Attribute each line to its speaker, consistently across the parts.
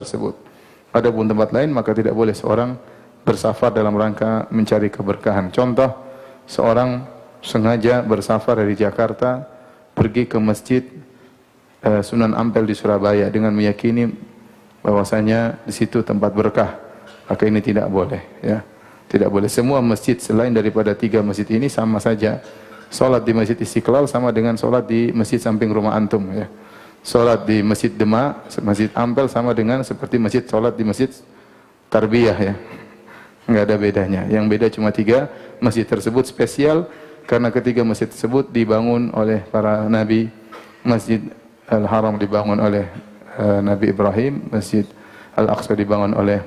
Speaker 1: tersebut. Adapun tempat lain maka tidak boleh seorang bersafar dalam rangka mencari keberkahan. Contoh, seorang sengaja bersafar dari Jakarta pergi ke masjid Sunan Ampel di Surabaya dengan meyakini bahwasanya di situ tempat berkah, maka ini tidak boleh, ya. Tidak boleh. Semua masjid selain daripada 3 masjid ini sama saja. Salat di Masjid Istiqlal sama dengan salat di masjid samping rumah antum, ya. Salat di Masjid Demak, Masjid Ampel sama dengan seperti masjid salat di Masjid Tarbiyah, ya. Enggak ada bedanya. Yang beda cuma 3 masjid tersebut spesial karena ketiga masjid tersebut dibangun oleh para nabi. Masjid Al-Haram dibangun oleh Nabi Ibrahim, Masjid Al-Aqsa dibangun oleh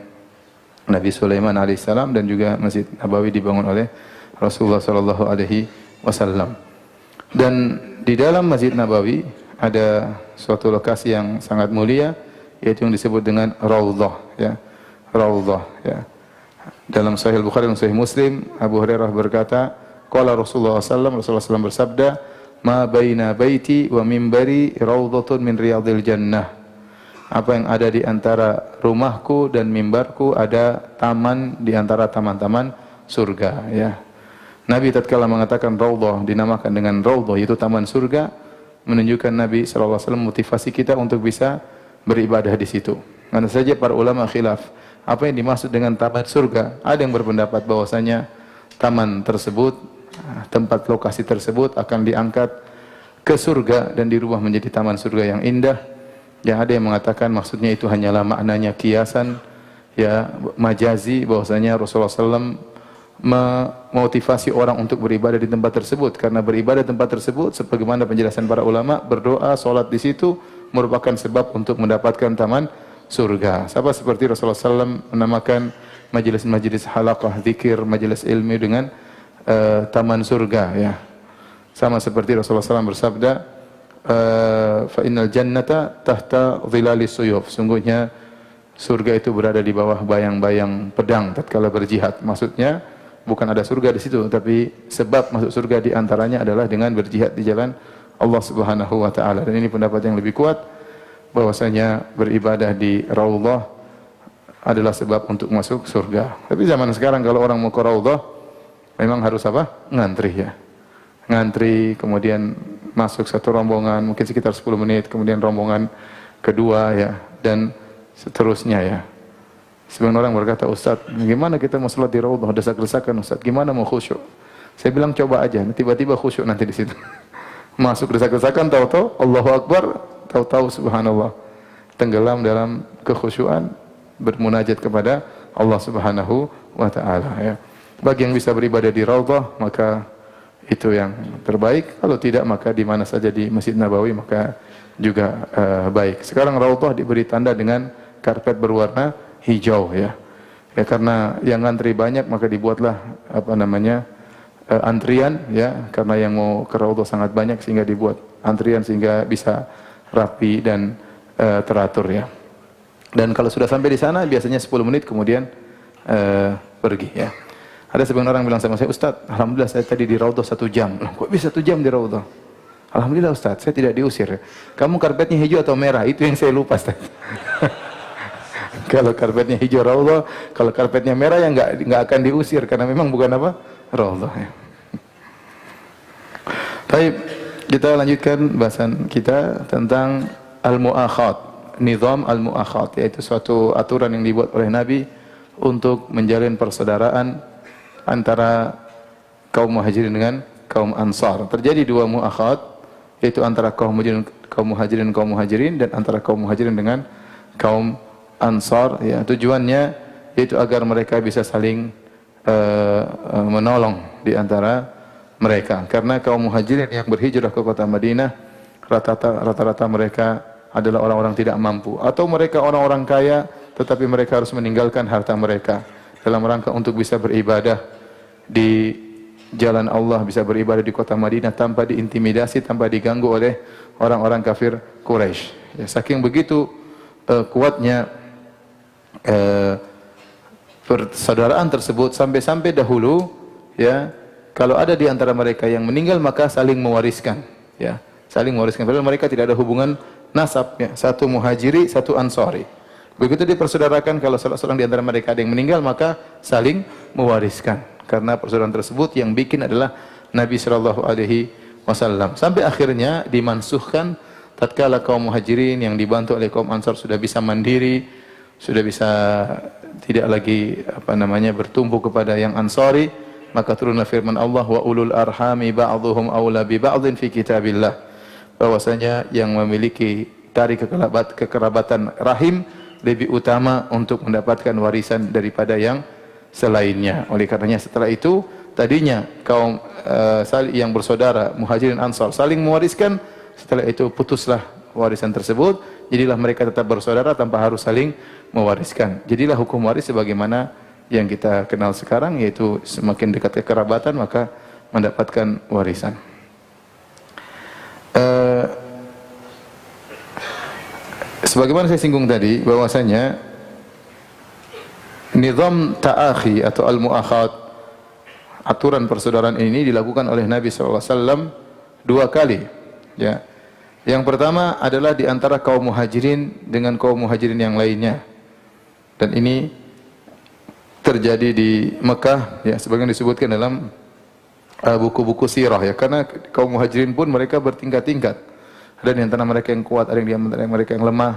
Speaker 1: Nabi Sulaiman alaihissalam, dan juga Masjid Nabawi dibangun oleh Rasulullah sallallahu alaihi wasallam. Dan di dalam Masjid Nabawi ada suatu lokasi yang sangat mulia, yaitu yang disebut dengan Raudhah, ya. Raudhah, ya. Dalam Sahih Bukhari dan Sahih Muslim, Abu Hurairah berkata, qala Rasulullah sallallahu alaihi wasallam bersabda, "Ma baina baiti wa mimbari raudhatun min riyadil jannah." Apa yang ada di antara rumahku dan mimbarku ada taman di antara taman-taman surga, ya. Nabi tatkala mengatakan raudhah dinamakan dengan raudhah, yaitu taman surga, menunjukkan Nabi sallallahu alaihi wasallam motivasi kita untuk bisa beribadah di situ. Karena saja para ulama khilaf, apa yang dimaksud dengan taman surga? Ada yang berpendapat bahwasanya taman tersebut, tempat lokasi tersebut akan diangkat ke surga dan dirubah menjadi taman surga yang indah. Yang ada yang mengatakan maksudnya itu hanyalah maknanya kiasan, ya, majazi, bahwasanya Rasulullah SAW memotivasi orang untuk beribadah di tempat tersebut, karena beribadah di tempat tersebut sebagaimana penjelasan para ulama, berdoa, salat di situ merupakan sebab untuk mendapatkan taman surga. Sama seperti Rasulullah SAW menamakan majelis-majelis halaqah zikir, majelis ilmu dengan taman surga, ya. Sama seperti Rasulullah SAW bersabda, fa innal jannata tahta dhilalis suyuf. Sungguhnya surga itu berada di bawah bayang-bayang pedang tatkala berjihad. Maksudnya bukan ada surga di situ, tapi sebab masuk surga di antaranya adalah dengan berjihad di jalan Allah Subhanahu wa taala. Dan ini pendapat yang lebih kuat, bahwasanya beribadah di Raudhah adalah sebab untuk masuk surga. Tapi zaman sekarang kalau orang mau ke Raudhah memang harus apa? Ngantri, ya. Ngantri, kemudian masuk satu rombongan mungkin sekitar 10 menit, kemudian rombongan kedua, ya, dan seterusnya, ya. Sebagian orang berkata, "Ustaz, gimana kita mau salat di Raudhah, desak-desakan Ustaz, gimana mau khusyuk?" Saya bilang coba aja, tiba-tiba khusyuk nanti di situ. Masuk desak-desakan, tahu-tahu Allahu Akbar, tahu-tahu subhanallah, tenggelam dalam kekhusyuan, bermunajat kepada Allah Subhanahu wa taala, ya. Bagi yang bisa beribadah di Raudhah maka itu yang terbaik. Kalau tidak maka di mana saja di Masjid Nabawi maka juga baik. Sekarang Raudhah diberi tanda dengan karpet berwarna hijau, ya. Ya, karena yang antri banyak maka dibuatlah antrian, ya, karena yang mau ke Raudhah sangat banyak sehingga dibuat antrian sehingga bisa rapi dan teratur, ya. Dan kalau sudah sampai di sana biasanya 10 menit kemudian pergi, ya. Ada sebagian orang bilang sama saya, "Ustaz, alhamdulillah saya tadi di Raudhah 1 jam." Kok bisa 1 jam di Raudhah? Alhamdulillah Ustaz, saya tidak diusir. Kamu karpetnya hijau atau merah? Itu yang saya lupa, Ustaz. Kalau karpetnya hijau Raudhah, kalau karpetnya merah ya enggak akan diusir karena memang bukan apa? Raudhah, ya. Baik, kita lanjutkan bahasan kita tentang al-mu'akhat, nizam al-mu'akhat, yaitu suatu aturan yang dibuat oleh Nabi untuk menjalin persaudaraan antara kaum muhajirin dengan kaum ansar. Terjadi 2 mu'akhat, yaitu antara kaum muhajirin dan antara kaum muhajirin dengan kaum ansar, ya. Tujuannya yaitu agar mereka bisa saling menolong di antara mereka. Karena kaum muhajirin yang berhijrah ke kota Madinah rata-rata mereka adalah orang-orang tidak mampu, atau mereka orang-orang kaya tetapi mereka harus meninggalkan harta mereka dalam rangka untuk bisa beribadah di jalan Allah, bisa beribadah di kota Madinah tanpa diintimidasi, tanpa diganggu oleh orang-orang kafir Quraisy. Ya, saking begitu kuatnya persaudaraan tersebut sampai-sampai dahulu, ya, kalau ada di antara mereka yang meninggal maka saling mewariskan, ya, saling mewariskan. Padahal mereka tidak ada hubungan nasab, ya, satu muhajiri, satu ansari. Begitu dipersaudarakan, kalau salah seorang di antara mereka ada yang meninggal, maka saling mewariskan. Karena persaudaraan tersebut yang bikin adalah Nabi Shallallahu Alaihi Wasallam. Sampai akhirnya dimansuhkan tatkala kaum muhajirin yang dibantu oleh kaum ansar sudah bisa mandiri, sudah bisa tidak lagi bertumpu kepada yang ansari, maka turunlah firman Allah, wa ulul arhami ba'dhuhum aula bi ba'dhin fi kitabillah, bahwasanya yang memiliki tali kekerabatan rahim lebih utama untuk mendapatkan warisan daripada yang selainnya. Oleh karenanya setelah itu tadinya kaum yang bersaudara muhajirin ansar saling mewariskan, setelah itu putuslah warisan tersebut, jadilah mereka tetap bersaudara tanpa harus saling mewariskan. Jadilah hukum waris sebagaimana yang kita kenal sekarang, yaitu semakin dekat kekerabatan maka mendapatkan warisan. Sebagaimana saya singgung tadi, bahwasanya nizam ta'akhi atau al-mu'akhat, aturan persaudaraan ini dilakukan oleh Nabi SAW 2 kali. Ya. Yang pertama adalah di antara kaum muhajirin dengan kaum muhajirin yang lainnya. Dan ini terjadi di Mekah, ya, sebagaimana disebutkan dalam buku-buku sirah, ya, karena kaum muhajirin pun mereka bertingkat-tingkat. Ada di antara mereka yang kuat, ada di antara mereka yang lemah,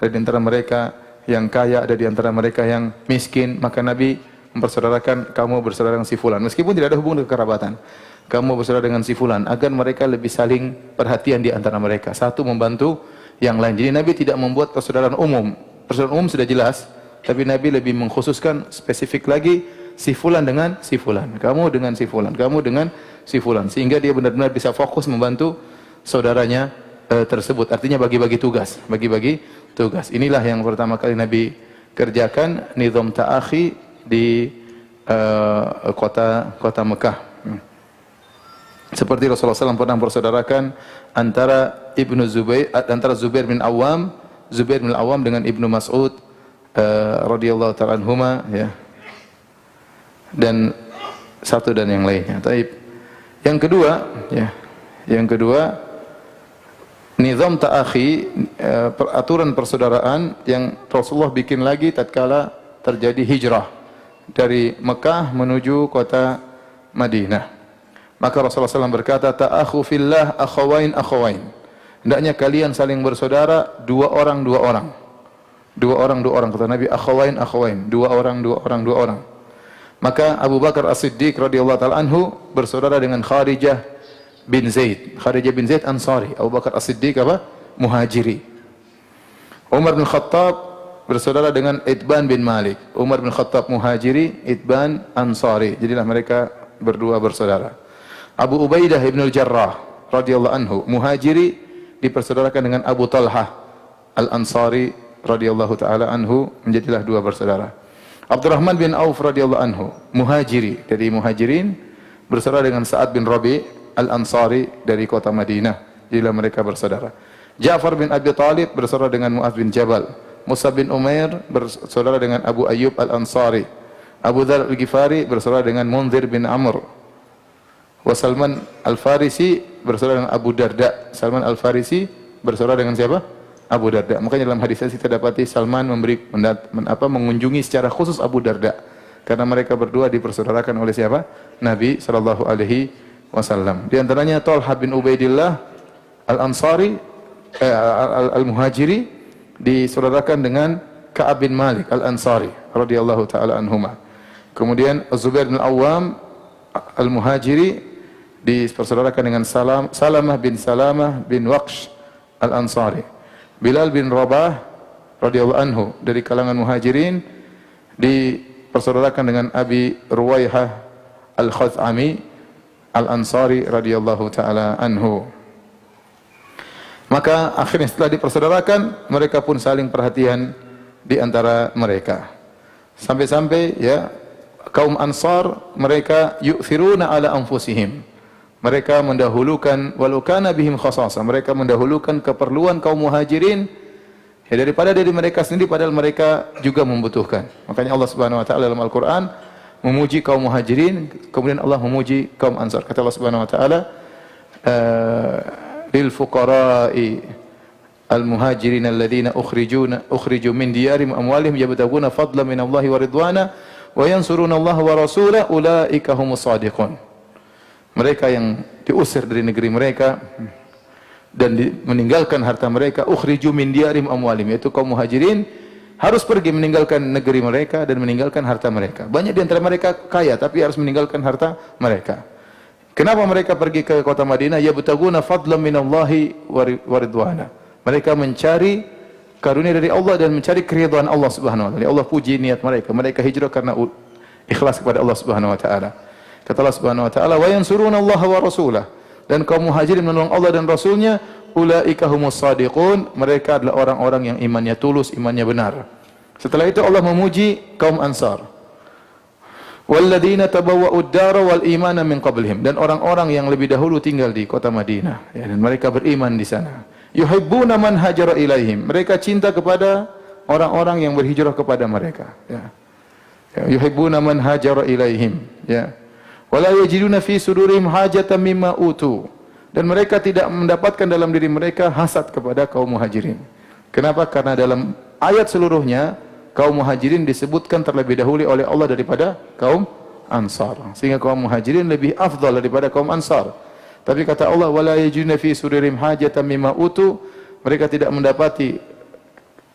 Speaker 1: ada di antara mereka yang kaya, ada di antara mereka yang miskin. Maka Nabi mempersaudarakan, kamu bersaudara dengan si fulan, meskipun tidak ada hubungan kerabatan, kamu bersaudara dengan si fulan, agar mereka lebih saling perhatian di antara mereka, satu membantu yang lain. Jadi Nabi tidak membuat persaudaraan umum. Persaudaraan umum sudah jelas, tapi Nabi lebih mengkhususkan spesifik lagi, si fulan dengan si fulan, kamu dengan si fulan, kamu dengan si fulan, sehingga dia benar-benar bisa fokus membantu saudaranya tersebut. Artinya bagi-bagi tugas, bagi-bagi tugas. Inilah yang pertama kali Nabi kerjakan, nizam ta'akhi di kota Mekah. Seperti Rasulullah SAW pernah bersaudarakan antara Zubair bin Awam, dengan Ibnu Mas'ud radhiyallahu ta'ala anhuma, ya, dan satu dan yang lainnya. Taib. Yang kedua, nizam ta'akhi, aturan persaudaraan yang Rasulullah bikin lagi tatkala terjadi hijrah dari Mekah menuju kota Madinah. Maka Rasulullah SAW berkata, ta'akhu fillah akhawain akhawain. Hendaknya kalian saling bersaudara, 2 orang. Kata Nabi, akhawain akhawain, 2 orang. Maka Abu Bakar As-Siddiq radhiyallahu ta'ala anhu bersaudara dengan Kharijah bin Zaid Ansari. Abu Bakar As-Siddiq muhajiri. Umar bin Khattab bersaudara dengan Itban bin Malik. Umar bin Khattab muhajiri, Itban Ansari. Jadilah mereka berdua bersaudara. Abu Ubaidah ibn al-Jarrah radhiyallahu anhu muhajiri, dipersaudarakan dengan Abu Talhah al-Ansari radhiyallahu ta'ala anhu, menjadilah 2 bersaudara. Abdurrahman bin Auf radhiyallahu anhu muhajiri, dari muhajirin, bersaudara dengan Sa'ad bin Rabi' al-Ansari dari kota Madinah, jadilah mereka bersaudara. Ja'far bin Abi Talib bersaudara dengan Mu'adz bin Jabal. Musa bin Umair bersaudara dengan Abu Ayyub al-Ansari. Abu Dzar al-Ghifari bersaudara dengan Munzir bin Amr. Wa Salman al-Farisi bersaudara dengan Abu Darda. Salman al-Farisi bersaudara dengan siapa? Abu Darda. Makanya dalam hadis kita dapati Salman mengunjungi secara khusus Abu Darda, karena mereka berdua dipersaudarakan oleh siapa? Nabi sallallahu alaihi wasallam. Di antaranya Talha bin Ubaidillah al-Ansari al-Muhajiri disaudarakan dengan Ka'ab bin Malik al-Ansari radhiyallahu taala anhuma. Kemudian Zubair bin Awam al-Muhajiri dipersaudarakan dengan Salamah bin Waqsh al-Ansari. Bilal bin Rabah radhiyallahu anhu dari kalangan muhajirin dipersaudarakan dengan Abi Ruwaihah al-Khaz'ami al-Ansari radhiyallahu taala anhu. Maka akhirnya setelah dipersaudarakan, mereka pun saling perhatian di antara mereka. Sampai-sampai, ya, kaum Ansar mereka yu'thiruna ala anfusihim. Mereka mendahulukan walau kana bihim khasasah, mereka mendahulukan keperluan kaum muhajirin daripada diri mereka sendiri, padahal mereka juga membutuhkan. Makanya Allah Subhanahu wa taala dalam Al-Qur'an memuji kaum muhajirin, kemudian Allah memuji kaum Ansar. Kata Allah Subhanahu wa taala, lil fuqara'i al-muhajirin alladziina ukhriju min diyarihim amwalihim yabtaguna fadlan min Allahi wa ridwana wa yansuruna Allah wa rasulahu ulaika humus shadiqun. Mereka yang diusir dari negeri mereka dan meninggalkan harta mereka, ukhriju min diyarihim amwalihim, yaitu kaum muhajirin harus pergi meninggalkan negeri mereka dan meninggalkan harta mereka. Banyak di antara mereka kaya tapi harus meninggalkan harta mereka. Kenapa mereka pergi ke kota Madinah? Yabtaguna fadlan minallahi wa ridwana. Mereka mencari karunia dari Allah dan mencari keridhaan Allah Subhanahu wa taala. Allah puji niat mereka. Mereka hijrah karena ikhlas kepada Allah Subhanahu wa taala. Kata Allah Subhanahu wa taala, "Wa yansuruna Allah wa rasulah." Dan kaum muhajirin menolong Allah dan Rasulnya, ulaika humus shadiqun, mereka adalah orang-orang yang imannya tulus, imannya benar. Setelah itu Allah memuji kaum Ansar. Walladzina tabawwa'ud dara wal imana min qablihim, dan orang-orang yang lebih dahulu tinggal di kota Madinah, ya, dan mereka beriman di sana. Yuhibbuna man hajara ilaihim, mereka cinta kepada orang-orang yang berhijrah kepada mereka, ya. Yuhibbuna man hajara ilaihim, ya. Wala yajiduna fi sudurihim hajatan mimma utu, dan mereka tidak mendapatkan dalam diri mereka hasad kepada kaum muhajirin. Kenapa? Karena dalam ayat seluruhnya kaum muhajirin disebutkan terlebih dahulu oleh Allah daripada kaum Ansar, sehingga kaum muhajirin lebih afdal daripada kaum Ansar. Tapi kata Allah, wala yajiduna fi sudurihim hajatan mimma utu, mereka tidak mendapati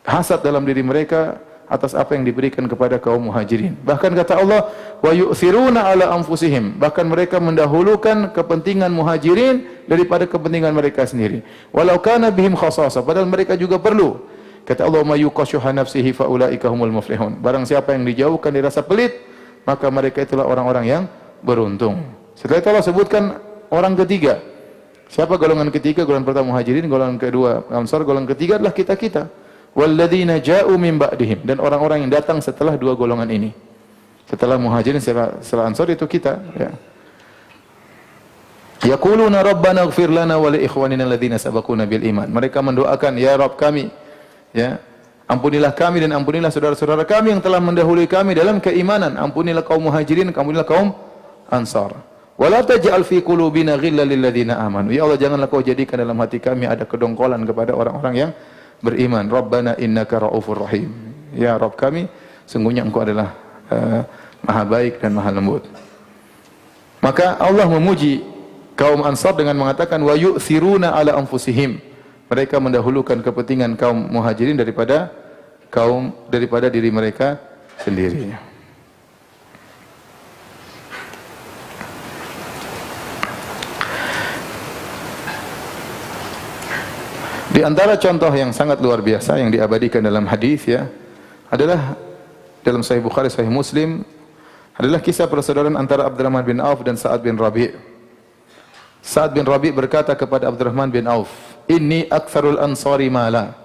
Speaker 1: hasad dalam diri mereka atas apa yang diberikan kepada kaum muhajirin. Bahkan kata Allah, wa yu'thiruna ala anfusihim, bahkan mereka mendahulukan kepentingan muhajirin daripada kepentingan mereka sendiri. Walau kana bihim khasasah, padahal mereka juga perlu. Kata Allah, may yuqashuha nafsihi fa ulaika humul muflihun. Barang siapa yang dijauhkan dari rasa pelit, maka mereka itulah orang-orang yang beruntung. Setelah itu Allah sebutkan orang ketiga. Siapa golongan ketiga? Golongan pertama muhajirin, golongan kedua Ansar, golongan ketiga adalah kita-kita. Walladzina ja'u min ba'dihim, dan orang-orang yang datang setelah dua golongan ini. Setelah muhajirin, setelah Ansar, itu kita, ya. Yaquluna rabbana ighfir lana wa li ikhwanina alladzina sabaquna bil iman. Mereka mendoakan, ya Rabb kami, ya, ampunilah kami dan ampunilah saudara-saudara kami yang telah mendahului kami dalam keimanan. Ampunilah kaum muhajirin, ampunilah kaum Ansar. Wala taj'al fi qulubina ghillan lil ladzina amanu. Ya Allah, janganlah kau jadikan dalam hati kami ada kedongkolan kepada orang-orang yang beriman. Rabbana innaka raufur rahim. Ya Rabb kami, sungguhnya Engkau adalah maha baik dan maha lembut. Maka Allah memuji kaum Ansar dengan mengatakan wa yu'thiruna ala anfusihim. Mereka mendahulukan kepentingan kaum muhajirin daripada diri mereka sendiri. Di antara contoh yang sangat luar biasa yang diabadikan dalam hadis, ya, adalah dalam Sahih Bukhari, Sahih Muslim, adalah kisah persaudaraan antara Abdurrahman bin Auf dan Sa'ad bin Rabi'. Sa'ad bin Rabi' berkata kepada Abdurrahman bin Auf, "Inni aktsarul ansari mala."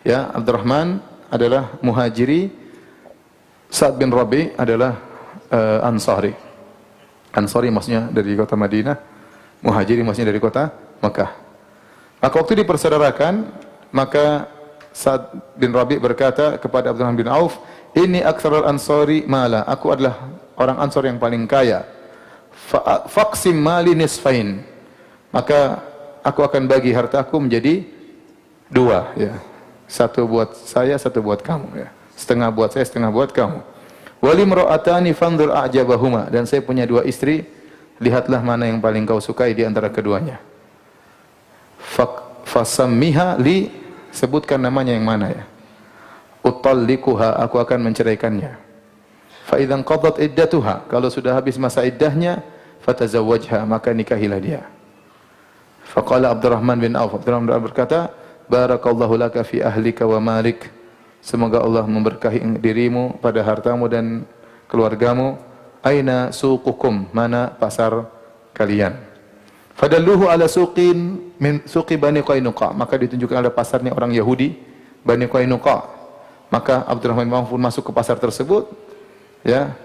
Speaker 1: Ya, Abdurrahman adalah muhajiri, Sa'ad bin Rabi' adalah ansari. Ansari maksudnya dari kota Madinah, muhajiri maksudnya dari kota Mekah. Maka waktu dipersaudarakan, maka Sa'ad bin Rabi' berkata kepada Abdurrahman bin Auf, "Inni aktsarul ansari mala." Aku adalah orang Ansar yang paling kaya. Faqsim mali nisfain. Maka aku akan bagi hartaku menjadi dua, ya. Satu buat saya, satu buat kamu, ya. Setengah buat saya, setengah buat kamu. Walimra'atani fanzur a'jabahuma, dan saya punya dua istri, lihatlah mana yang paling kau sukai di antara keduanya. Fasammiha li, sebutkan namanya yang mana, ya. Utallikuha, aku akan menceraikannya. Fa idzan qadat iddatuha, kalau sudah habis masa iddahnya, fatazawwajha, maka nikahilah dia. Faqala Abdurrahman bin Auf, Abdurrahman bin Auf berkata, barakallahu laka fi ahlika wa malik, semoga Allah memberkahi dirimu pada hartamu dan keluargamu. Aina suqukum, mana pasar kalian? Fadalluhu ala suqin min suqi Bani Qainuqa, maka ditunjukkan ada pasarnya orang Yahudi Bani Qainuqa. Maka Abdurrahman bin Auf pun masuk ke pasar tersebut, ya.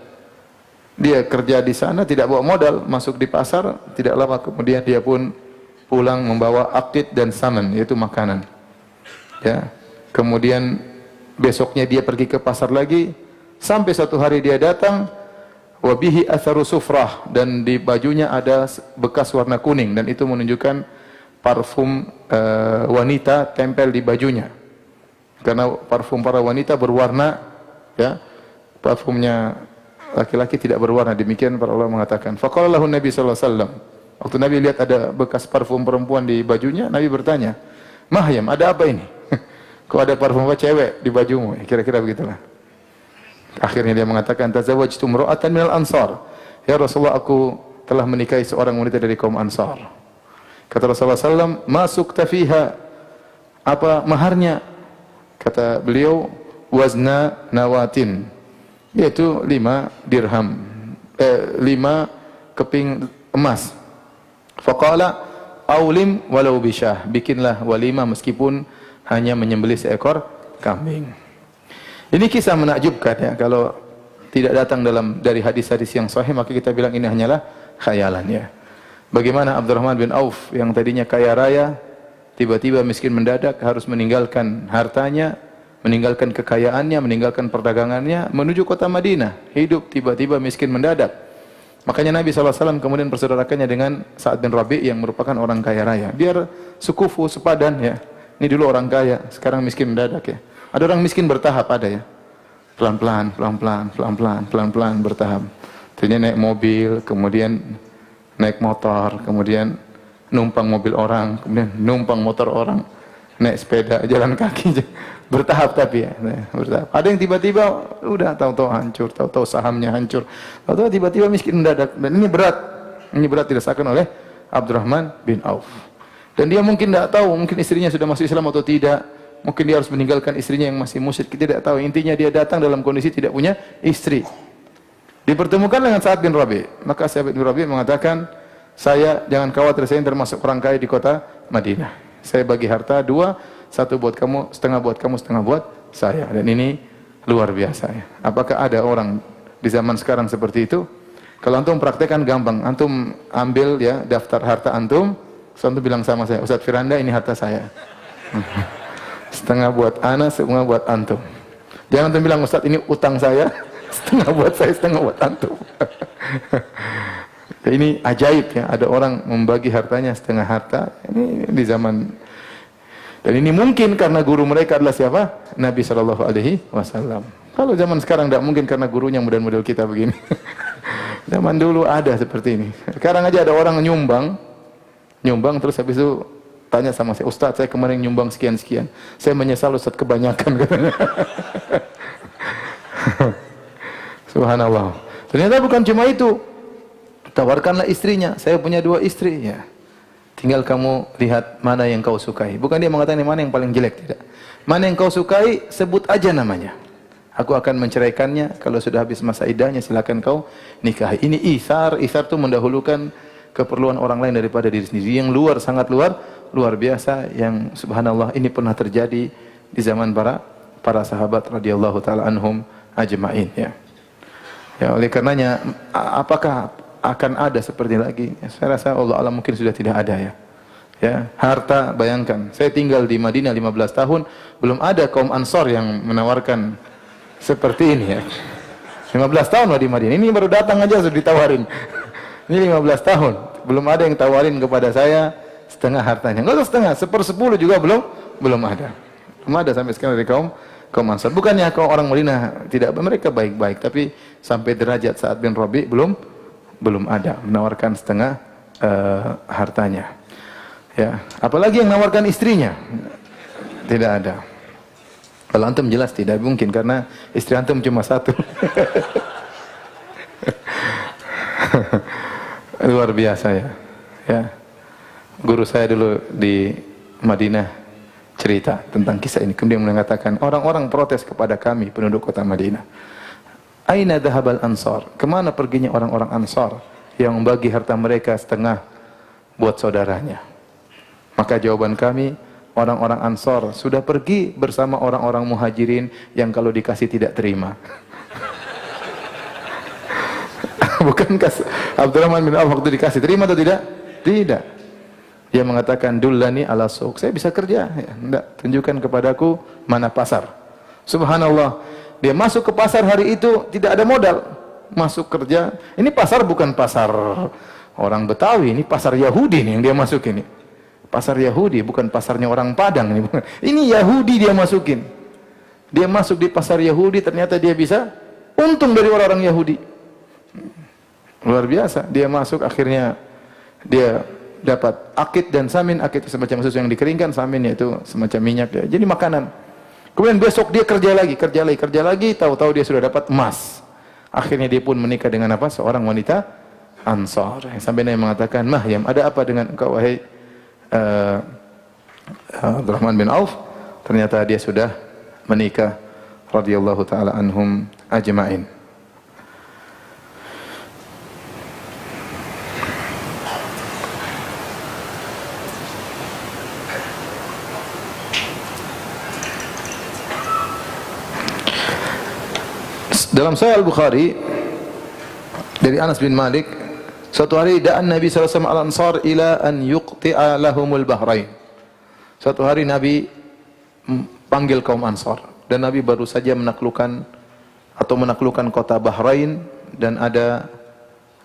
Speaker 1: Dia kerja di sana, tidak bawa modal, masuk di pasar, tidak lama kemudian dia pun pulang membawa aqid dan saman, yaitu makanan, ya. Kemudian besoknya dia pergi ke pasar lagi, sampai satu hari dia datang, wabihi atharu sufrah, dan di bajunya ada bekas warna kuning, dan itu menunjukkan parfum wanita tempel di bajunya. Karena parfum para wanita berwarna, ya. Parfumnya laki-laki tidak berwarna. Demikian para ulama mengatakan. Faqala lahu Nabi sallallahu alaihi wasallam. Waktu Nabi lihat ada bekas parfum perempuan di bajunya, Nabi bertanya, "Mahyam, ada apa ini? Kok ada parfum apa cewek di bajumu?" Kira-kira begitulah. Akhirnya dia mengatakan, "Tazawwajtu imra'atan minal Ansar." Ya Rasulullah, aku telah menikahi seorang wanita dari kaum Ansar. Kata Rasulullah SAW, "Masuk tafiha." Apa maharnya? Kata beliau, "Wazna nawatin." Yaitu 5 dirham. 5 keping emas. Faqala, "Aulim walau bisyah." Bikinlah walimah meskipun hanya menyembelih seekor kambing. Ini kisah menakjubkan ya. Kalau tidak datang dari hadis-hadis yang sahih, maka kita bilang ini hanyalah khayalan ya. Bagaimana Abdurrahman bin Auf yang tadinya kaya raya, tiba-tiba miskin mendadak, harus meninggalkan hartanya, meninggalkan kekayaannya, meninggalkan perdagangannya, menuju kota Madinah. Hidup tiba-tiba miskin mendadak. Makanya Nabi SAW kemudian persaudarakannya dengan Sa'ad bin Rabi' yang merupakan orang kaya raya. Biar sekufu, sepadan ya. Ini dulu orang kaya, sekarang miskin mendadak ya. Ada orang miskin bertahap, ada ya. Pelan-pelan, pelan-pelan, pelan-pelan, pelan-pelan bertahap. Ternyata naik mobil, kemudian naik motor, kemudian numpang mobil orang, kemudian numpang motor orang, naik sepeda, jalan kaki, bertahap tapi ya, bertahap. Ada yang tiba-tiba udah tahu-tahu hancur, tahu-tahu sahamnya hancur, tahu-tahu tiba-tiba miskin mendadak. Dan ini berat dirasakan oleh Abdurrahman bin Auf. Dan dia mungkin tidak tahu, mungkin istrinya sudah masuk Islam atau tidak. Mungkin dia harus meninggalkan istrinya yang masih musyrik, kita tidak tahu. Intinya dia datang dalam kondisi tidak punya istri. Dipertemukan dengan Sa'ad bin Rabi'. Maka Sa'ad bin Rabi' mengatakan, "Saya jangan khawatir, saya termasuk orang kaya di kota Madinah. Saya bagi harta 2, 1 buat kamu, setengah buat kamu, setengah buat saya." Dan ini luar biasa ya. Apakah ada orang di zaman sekarang seperti itu? Kalau antum praktekkan gampang. Antum ambil ya daftar harta antum, antum bilang sama saya, "Ustaz Firanda, ini harta saya. Setengah buat ana, setengah buat antum." Jangan antum bilang, "Ustaz, ini utang saya, setengah buat saya, setengah buat antum." Ini ajaib ya, ada orang membagi hartanya setengah harta. Ini di zaman, dan ini mungkin karena guru mereka adalah siapa? Nabi sallallahu alaihi wasallam. Kalau zaman sekarang tidak mungkin karena gurunya model-model kita begini. Zaman dulu ada seperti ini. Sekarang aja ada orang nyumbang terus habis itu tanya sama saya, "Ustaz, saya kemarin nyumbang sekian-sekian. Saya menyesal Ustaz, kebanyakan," katanya. Subhanallah. Ternyata bukan cuma itu. Tawarkanlah istrinya. "Saya punya 2 istri." Ya. Tinggal kamu lihat mana yang kau sukai. Bukan dia mengatakan mana yang paling jelek, tidak. Mana yang kau sukai, sebut aja namanya. Aku akan menceraikannya. Kalau sudah habis masa iddahnya, silakan kau nikahi. Ini isar. Isar itu mendahulukan keperluan orang lain daripada diri sendiri. Yang sangat luar biasa, yang subhanallah ini pernah terjadi di zaman para sahabat radhiyallahu taala anhum ajma'in ya. Ya, oleh karenanya apakah akan ada seperti lagi? Ya, saya rasa Allah alam mungkin sudah tidak ada ya. Ya, harta, bayangkan. Saya tinggal di Madinah 15 tahun, belum ada kaum Ansor yang menawarkan seperti ini ya. 15 tahun di Madinah. Ini baru datang aja sudah ditawarin. Ini 15 tahun, belum ada yang tawarin kepada saya setengah hartanya. Enggak usah setengah, 1/10 juga belum ada. Belum ada sampai sekarang dari kaum Ansar. Bukannya kaum orang Madinah tidak, mereka baik-baik, tapi sampai derajat Sa'ad bin Rabi' belum ada menawarkan setengah hartanya. Ya, apalagi yang menawarkan istrinya. Tidak ada. Kalau antum jelas tidak mungkin karena istri antum cuma 1. Luar biasa ya. Ya. Guru saya dulu di Madinah cerita tentang kisah ini. Kemudian mengatakan, orang-orang protes kepada kami penduduk kota Madinah. Aina dhahabal ansar? Kemana perginya orang-orang Ansar yang membagi harta mereka setengah buat saudaranya? Maka jawaban kami, orang-orang Ansar sudah pergi bersama orang-orang Muhajirin yang kalau dikasih tidak terima. Bukankah Abdurrahman bin Auf waktu dikasih terima atau tidak? Tidak. Dia mengatakan, "Dullani ala suq." Saya bisa kerja. Ya, enggak, tunjukkan kepadaku mana pasar. Subhanallah. Dia masuk ke pasar hari itu tidak ada modal. Masuk kerja. Ini pasar bukan pasar orang Betawi, ini pasar Yahudi nih yang dia masuk ini. Pasar Yahudi, bukan pasarnya orang Padang ini. Bukan. Ini Yahudi dia masukin. Dia masuk di pasar Yahudi, ternyata dia bisa untung dari orang-orang Yahudi. Luar biasa. Dia masuk, akhirnya dia dapat akid dan samin. Akid semacam susu yang dikeringkan, samin yaitu semacam minyak. Ya. Jadi makanan. Kemudian besok dia kerja lagi. Tahu-tahu dia sudah dapat emas. Akhirnya dia pun menikah dengan apa? Seorang wanita Ansar. Sampai Nabi mengatakan, Mahyam, ada apa dengan engkau wahai Abdurrahman bin Auf? Ternyata dia sudah menikah, radhiyallahu taala anhum ajma'in. Dalam Sahih Al-Bukhari dari Anas bin Malik, suatu hari da'an Nabi sallallahu alaihi wasallam al-Ansar ila an yuqti'a lahumul bahrain. Suatu hari Nabi panggil kaum Ansar, dan Nabi baru saja menaklukkan kota Bahrain, dan ada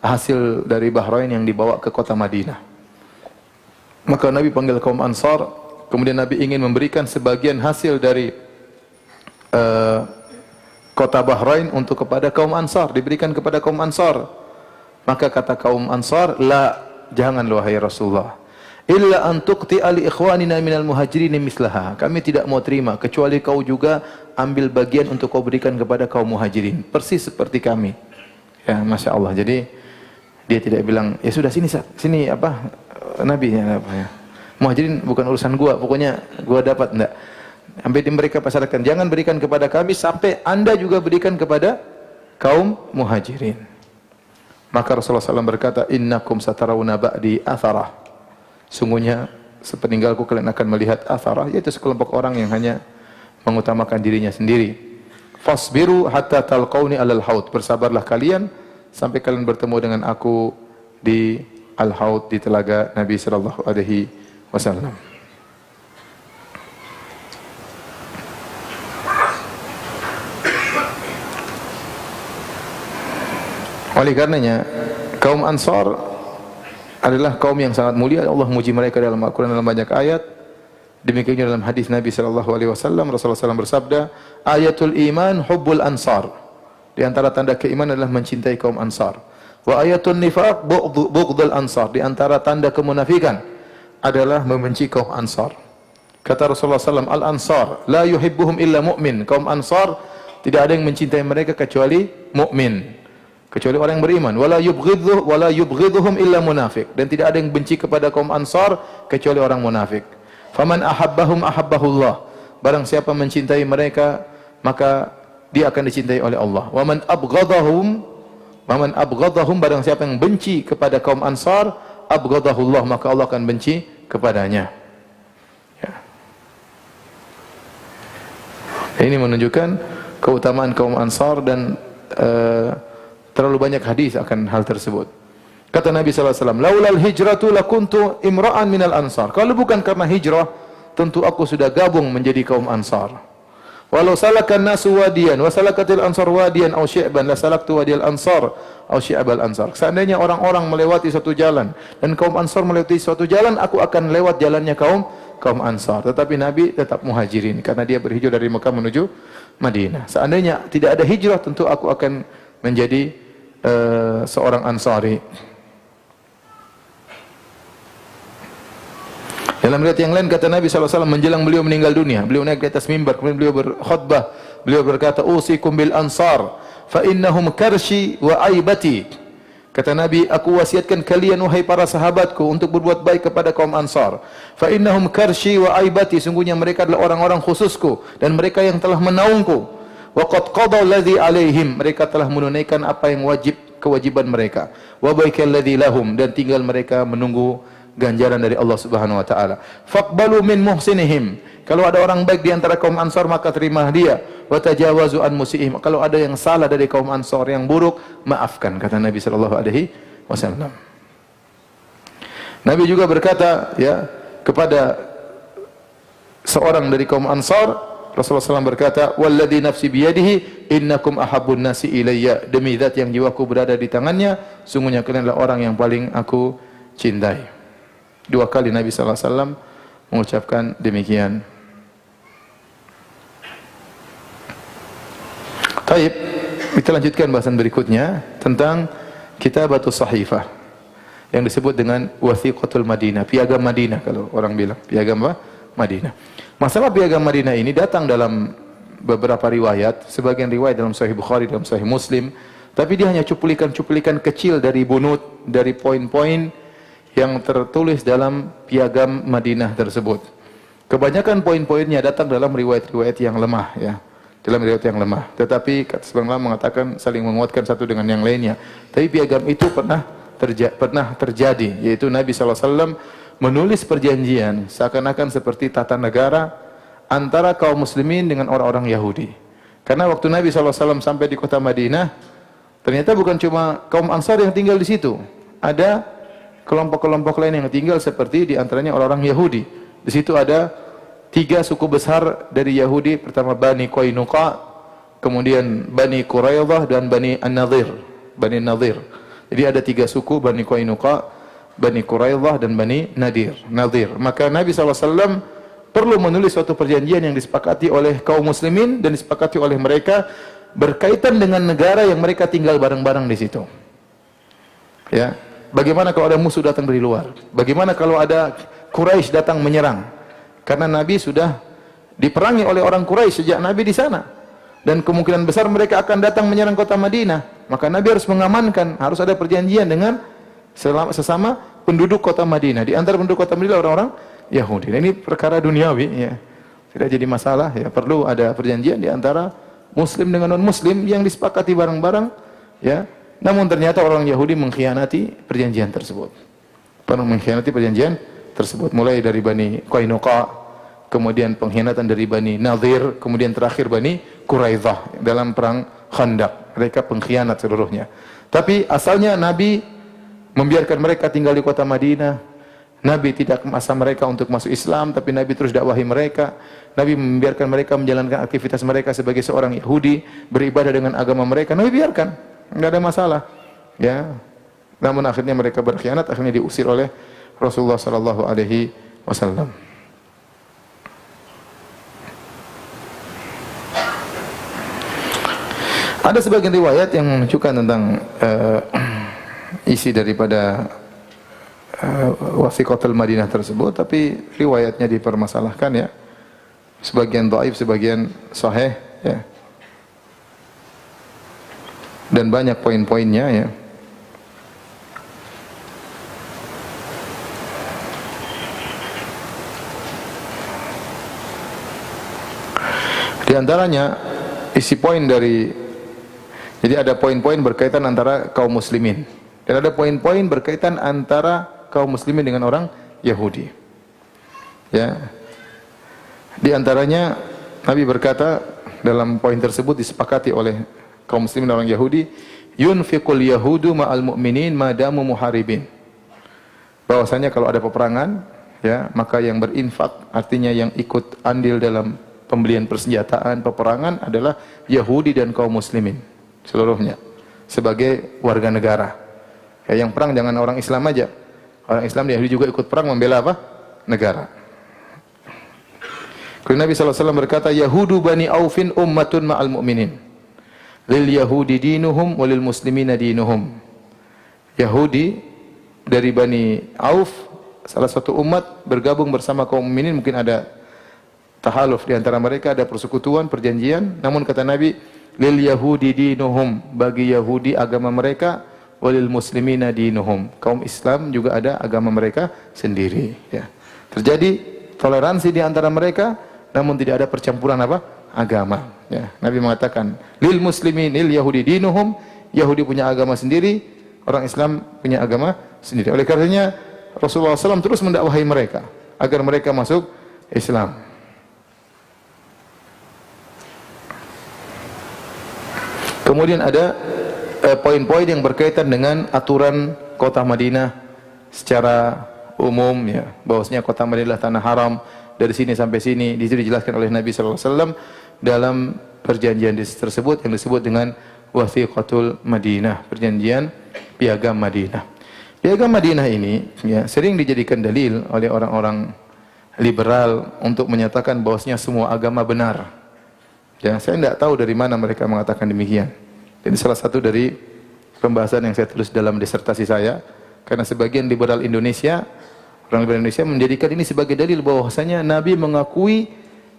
Speaker 1: hasil dari Bahrain yang dibawa ke kota Madinah. Maka Nabi panggil kaum Ansar, kemudian Nabi ingin memberikan sebagian hasil dari kota Bahrain untuk kepada kaum Ansar, diberikan kepada kaum Ansar. Maka kata kaum Ansar, la, jangan wahai Rasulullah, illa an tuqti'a li ikhwanina minal muhajirin mislaha. Kami tidak mau terima kecuali kau juga ambil bagian untuk kau berikan kepada kaum muhajirin, persis seperti kami. Ya, Masya Allah. Jadi dia tidak bilang, ya sudah sini apa Nabi ya, apa ya. Muhajirin bukan urusan gua, pokoknya gua dapat, enggak. Sampai mereka pasarkan, jangan berikan kepada kami sampai Anda juga berikan kepada kaum muhajirin. Maka Rasulullah SAW berkata, innakum satarawna ba'di atharah. Sungguhnya sepeninggalku kalian akan melihat atharah, yaitu sekelompok orang yang hanya mengutamakan dirinya sendiri. Fasbiru hatta talqauni alal haud. Bersabarlah kalian sampai kalian bertemu dengan aku di al-haud, di telaga Nabi sallallahu alaihi wasallam. Oleh karenanya, kaum Ansar adalah kaum yang sangat mulia. Allah muji mereka dalam Al-Quran dalam banyak ayat. Demikian juga dalam hadis Nabi sallallahu alaihi wasallam, Rasulullah SAW bersabda, ayatul iman hubbul ansar. Di antara tanda keimanan adalah mencintai kaum Ansar. Wa ayatul nifaq bughdul ansar. Di antara tanda kemunafikan adalah membenci kaum Ansar. Kata Rasulullah SAW, al-ansar la yuhibbuhum illa mu'min. Kaum Ansar tidak ada yang mencintai mereka kecuali mukmin, kecuali orang yang beriman. Wala yubghidhuhum illa munafiq. Dan tidak ada yang benci kepada kaum Ansar kecuali orang munafik. Faman ahabbahum ahabbahullah. Barang siapa mencintai mereka, maka dia akan dicintai oleh Allah. Waman abghadahum, barang siapa yang benci kepada kaum Ansar, abghadahullah, maka Allah akan benci kepadanya. Ya. Ini menunjukkan keutamaan kaum Ansar, dan terlalu banyak hadis akan hal tersebut. Kata Nabi SAW, laulal hijratu lakuntu imra'an minal ansar. Kalau bukan karena hijrah, tentu aku sudah gabung menjadi kaum Ansar. Walau salakan nasu wadiyan, wa salakatil ansar wadiyan aw syi'ban, la salaktu wadiyal ansar aw syi'bal ansar. Seandainya orang-orang melewati suatu jalan, dan kaum Ansar melewati suatu jalan, aku akan lewat jalannya kaum Ansar. Tetapi Nabi tetap muhajirin, karena dia berhijrah dari Mekah menuju Madinah. Seandainya tidak ada hijrah, tentu aku akan menjadi seorang Ansari. Dalam riwayat yang lain kata Nabi SAW menjelang beliau meninggal dunia, beliau naik di atas mimbar, kemudian beliau berkhutbah, beliau berkata, usikum bil ansar fa innahum karshi wa aibati. Kata Nabi, aku wasiatkan kalian wahai para sahabatku untuk berbuat baik kepada kaum Ansar. Fa innahum karshi wa aibati, sungguhnya mereka adalah orang-orang khususku dan mereka yang telah menaungku. Wa qad qadaw alladhi alaihim, mereka telah menunaikan apa yang kewajiban mereka. Wa baikal ladzi lahum, dan tinggal mereka menunggu ganjaran dari Allah Subhanahu wa taala. Faqbalu min muhsinihim, kalau ada orang baik di antara kaum Ansar maka terima dia. Wa tajawazu an musiihim, kalau ada yang salah dari kaum Ansar yang buruk, maafkan, kata Nabi sallallahu alaihi wasallam. Nabi juga berkata ya kepada seorang dari kaum Ansar, Rasulullah SAW berkata, walladzi nafsi biyadihi innakum ahabbun nasi ilayya, demi zat yang jiwaku berada di tangannya, sungguhnya kalian adalah orang yang paling aku cintai. Dua kali Nabi sallallahu alaihi wasallam mengucapkan demikian. Baik, kita lanjutkan bahasan berikutnya tentang Kitabatus Sahifah yang disebut dengan Wathiqatul Madinah, piagam Madinah kalau orang bilang, piagam apa? Madinah. Masalah piagam Madinah ini datang dalam beberapa riwayat, sebagian riwayat dalam Sahih Bukhari, dalam Sahih Muslim, tapi dia hanya cuplikan-cuplikan kecil dari bunut, dari poin-poin yang tertulis dalam piagam Madinah tersebut. Kebanyakan poin-poinnya datang dalam riwayat-riwayat yang lemah, ya. Dalam riwayat yang lemah. Tetapi kata sebagian ulama mengatakan saling menguatkan satu dengan yang lainnya. Tapi piagam itu pernah terjadi, yaitu Nabi SAW menulis perjanjian seakan-akan seperti tata negara antara kaum muslimin dengan orang-orang Yahudi. Karena waktu Nabi SAW sampai di kota Madinah, ternyata bukan cuma kaum Ansar yang tinggal di situ. Ada kelompok-kelompok lain yang tinggal seperti di antaranya orang-orang Yahudi. Di situ ada 3 suku besar dari Yahudi, pertama Bani Qainuqa, kemudian Bani Quraidah dan Bani An-Nadhir, Bani Nadhir. Jadi ada 3 suku, Bani Qainuqa, Bani Quraidah dan Bani Nadhir. Maka Nabi SAW perlu menulis suatu perjanjian yang disepakati oleh kaum muslimin dan disepakati oleh mereka berkaitan dengan negara yang mereka tinggal bareng-bareng di situ. Ya, bagaimana kalau ada musuh datang dari luar? Bagaimana kalau ada Quraisy datang menyerang? Karena Nabi sudah diperangi oleh orang Quraisy sejak Nabi di sana. Dan kemungkinan besar mereka akan datang menyerang kota Madinah. Maka Nabi harus mengamankan, harus ada perjanjian dengan sesama penduduk kota Madinah. Di antara penduduk kota Madinah orang-orang Yahudi. Dan ini perkara duniawi, ya. Tidak jadi masalah, ya. Perlu ada perjanjian di antara muslim dengan non-muslim yang disepakati bareng-bareng, ya. Namun ternyata orang Yahudi mengkhianati perjanjian tersebut. Mengkhianati perjanjian tersebut, mulai dari Bani Qainuqa, kemudian pengkhianatan dari Bani Nadhir, kemudian terakhir Bani Quraidah dalam perang Khandaq. Mereka pengkhianat seluruhnya. Tapi asalnya Nabi membiarkan mereka tinggal di kota Madinah. Nabi tidak memaksa mereka untuk masuk Islam, tapi Nabi terus dakwahi mereka. Nabi membiarkan mereka menjalankan aktivitas mereka sebagai seorang Yahudi, beribadah dengan agama mereka. Nabi biarkan, tidak ada masalah. Ya. Namun akhirnya mereka berkhianat, akhirnya diusir oleh Rasulullah sallallahu alaihi wasallam. Ada sebagian riwayat yang menunjukkan tentang isi daripada Wathiqatul Madinah tersebut, tapi riwayatnya dipermasalahkan, ya. Sebagian dhaif, sebagian sahih, ya. Dan banyak poin-poinnya, ya. Di antaranya isi poin dari, jadi ada poin-poin berkaitan antara kaum muslimin dan ada poin-poin berkaitan antara kaum muslimin dengan orang Yahudi. Ya. Di antaranya Nabi berkata dalam poin tersebut disepakati oleh kaum muslimin dan orang Yahudi, yunfiqul yahudu ma'al mu'minin madamu muharibin. Bahwasanya kalau ada peperangan, ya, maka yang berinfak, artinya yang ikut andil dalam pembelian persenjataan peperangan adalah Yahudi dan kaum muslimin seluruhnya sebagai warga negara. Ya, yang perang jangan orang Islam aja. Orang Islam dan Yahudi juga ikut perang membela apa? Negara. Kemudian Nabi SAW berkata, Yahudu Bani Aufin ummatun ma'al mu'minin. Lil Yahudi dinuhum walil muslimina dinuhum. Yahudi dari Bani Auf, salah satu umat, bergabung bersama kaum mukminin. Mungkin ada tahaluf di antara mereka, ada persekutuan, perjanjian. Namun kata Nabi, lil Yahudi dinuhum, bagi Yahudi agama mereka, walil muslimina dinuhum, kaum Islam juga ada agama mereka sendiri, ya. Terjadi toleransi di antara mereka, namun tidak ada percampuran apa? Agama, ya. Nabi mengatakan, lil muslimin lil Yahudi dinuhum, Yahudi punya agama sendiri, orang Islam punya agama sendiri. Oleh karenanya Rasulullah SAW terus mendakwahi mereka agar mereka masuk Islam. Kemudian ada poin-poin yang berkaitan dengan aturan kota Madinah secara umum, ya, bahwasanya kota Madinah adalah tanah haram dari sini sampai sini. Di situ dijelaskan oleh Nabi sallallahu alaihi wasallam dalam perjanjian tersebut yang disebut dengan Wathiqatul Madinah, perjanjian piagam Madinah. Piagam Madinah ini ya sering dijadikan dalil oleh orang-orang liberal untuk menyatakan bahwasanya semua agama benar. Ya, saya tidak tahu dari mana mereka mengatakan demikian. Ini salah satu dari pembahasan yang saya tulis dalam disertasi saya, karena sebagian liberal Indonesia, orang liberal Indonesia menjadikan ini sebagai dalil bahwasanya Nabi mengakui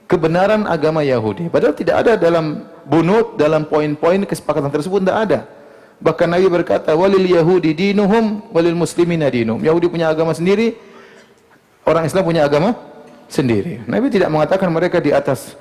Speaker 1: kebenaran agama Yahudi. Padahal tidak ada dalam bunut, dalam poin-poin kesepakatan tersebut, tidak ada. Bahkan Nabi berkata, walil Yahudi dinuhum walil muslimina dinum. Yahudi punya agama sendiri, orang Islam punya agama sendiri. Nabi tidak mengatakan mereka di atas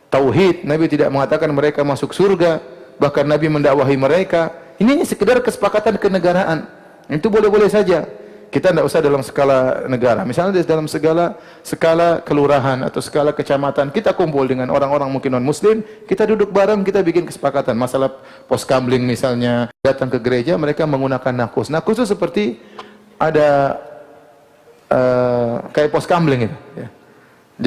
Speaker 1: tauhid, Nabi tidak mengatakan mereka masuk surga, bahkan Nabi mendakwahi mereka. Ini sekedar kesepakatan kenegaraan. Itu boleh-boleh saja. Kita tidak usah dalam skala negara. Misalnya dalam skala kelurahan atau skala kecamatan, kita kumpul dengan orang-orang mungkin non-muslim, kita duduk bareng, kita bikin kesepakatan. Masalah pos kamling misalnya, datang ke gereja, mereka menggunakan nakus. Nakus itu seperti ada kayak pos kamling itu. Ya.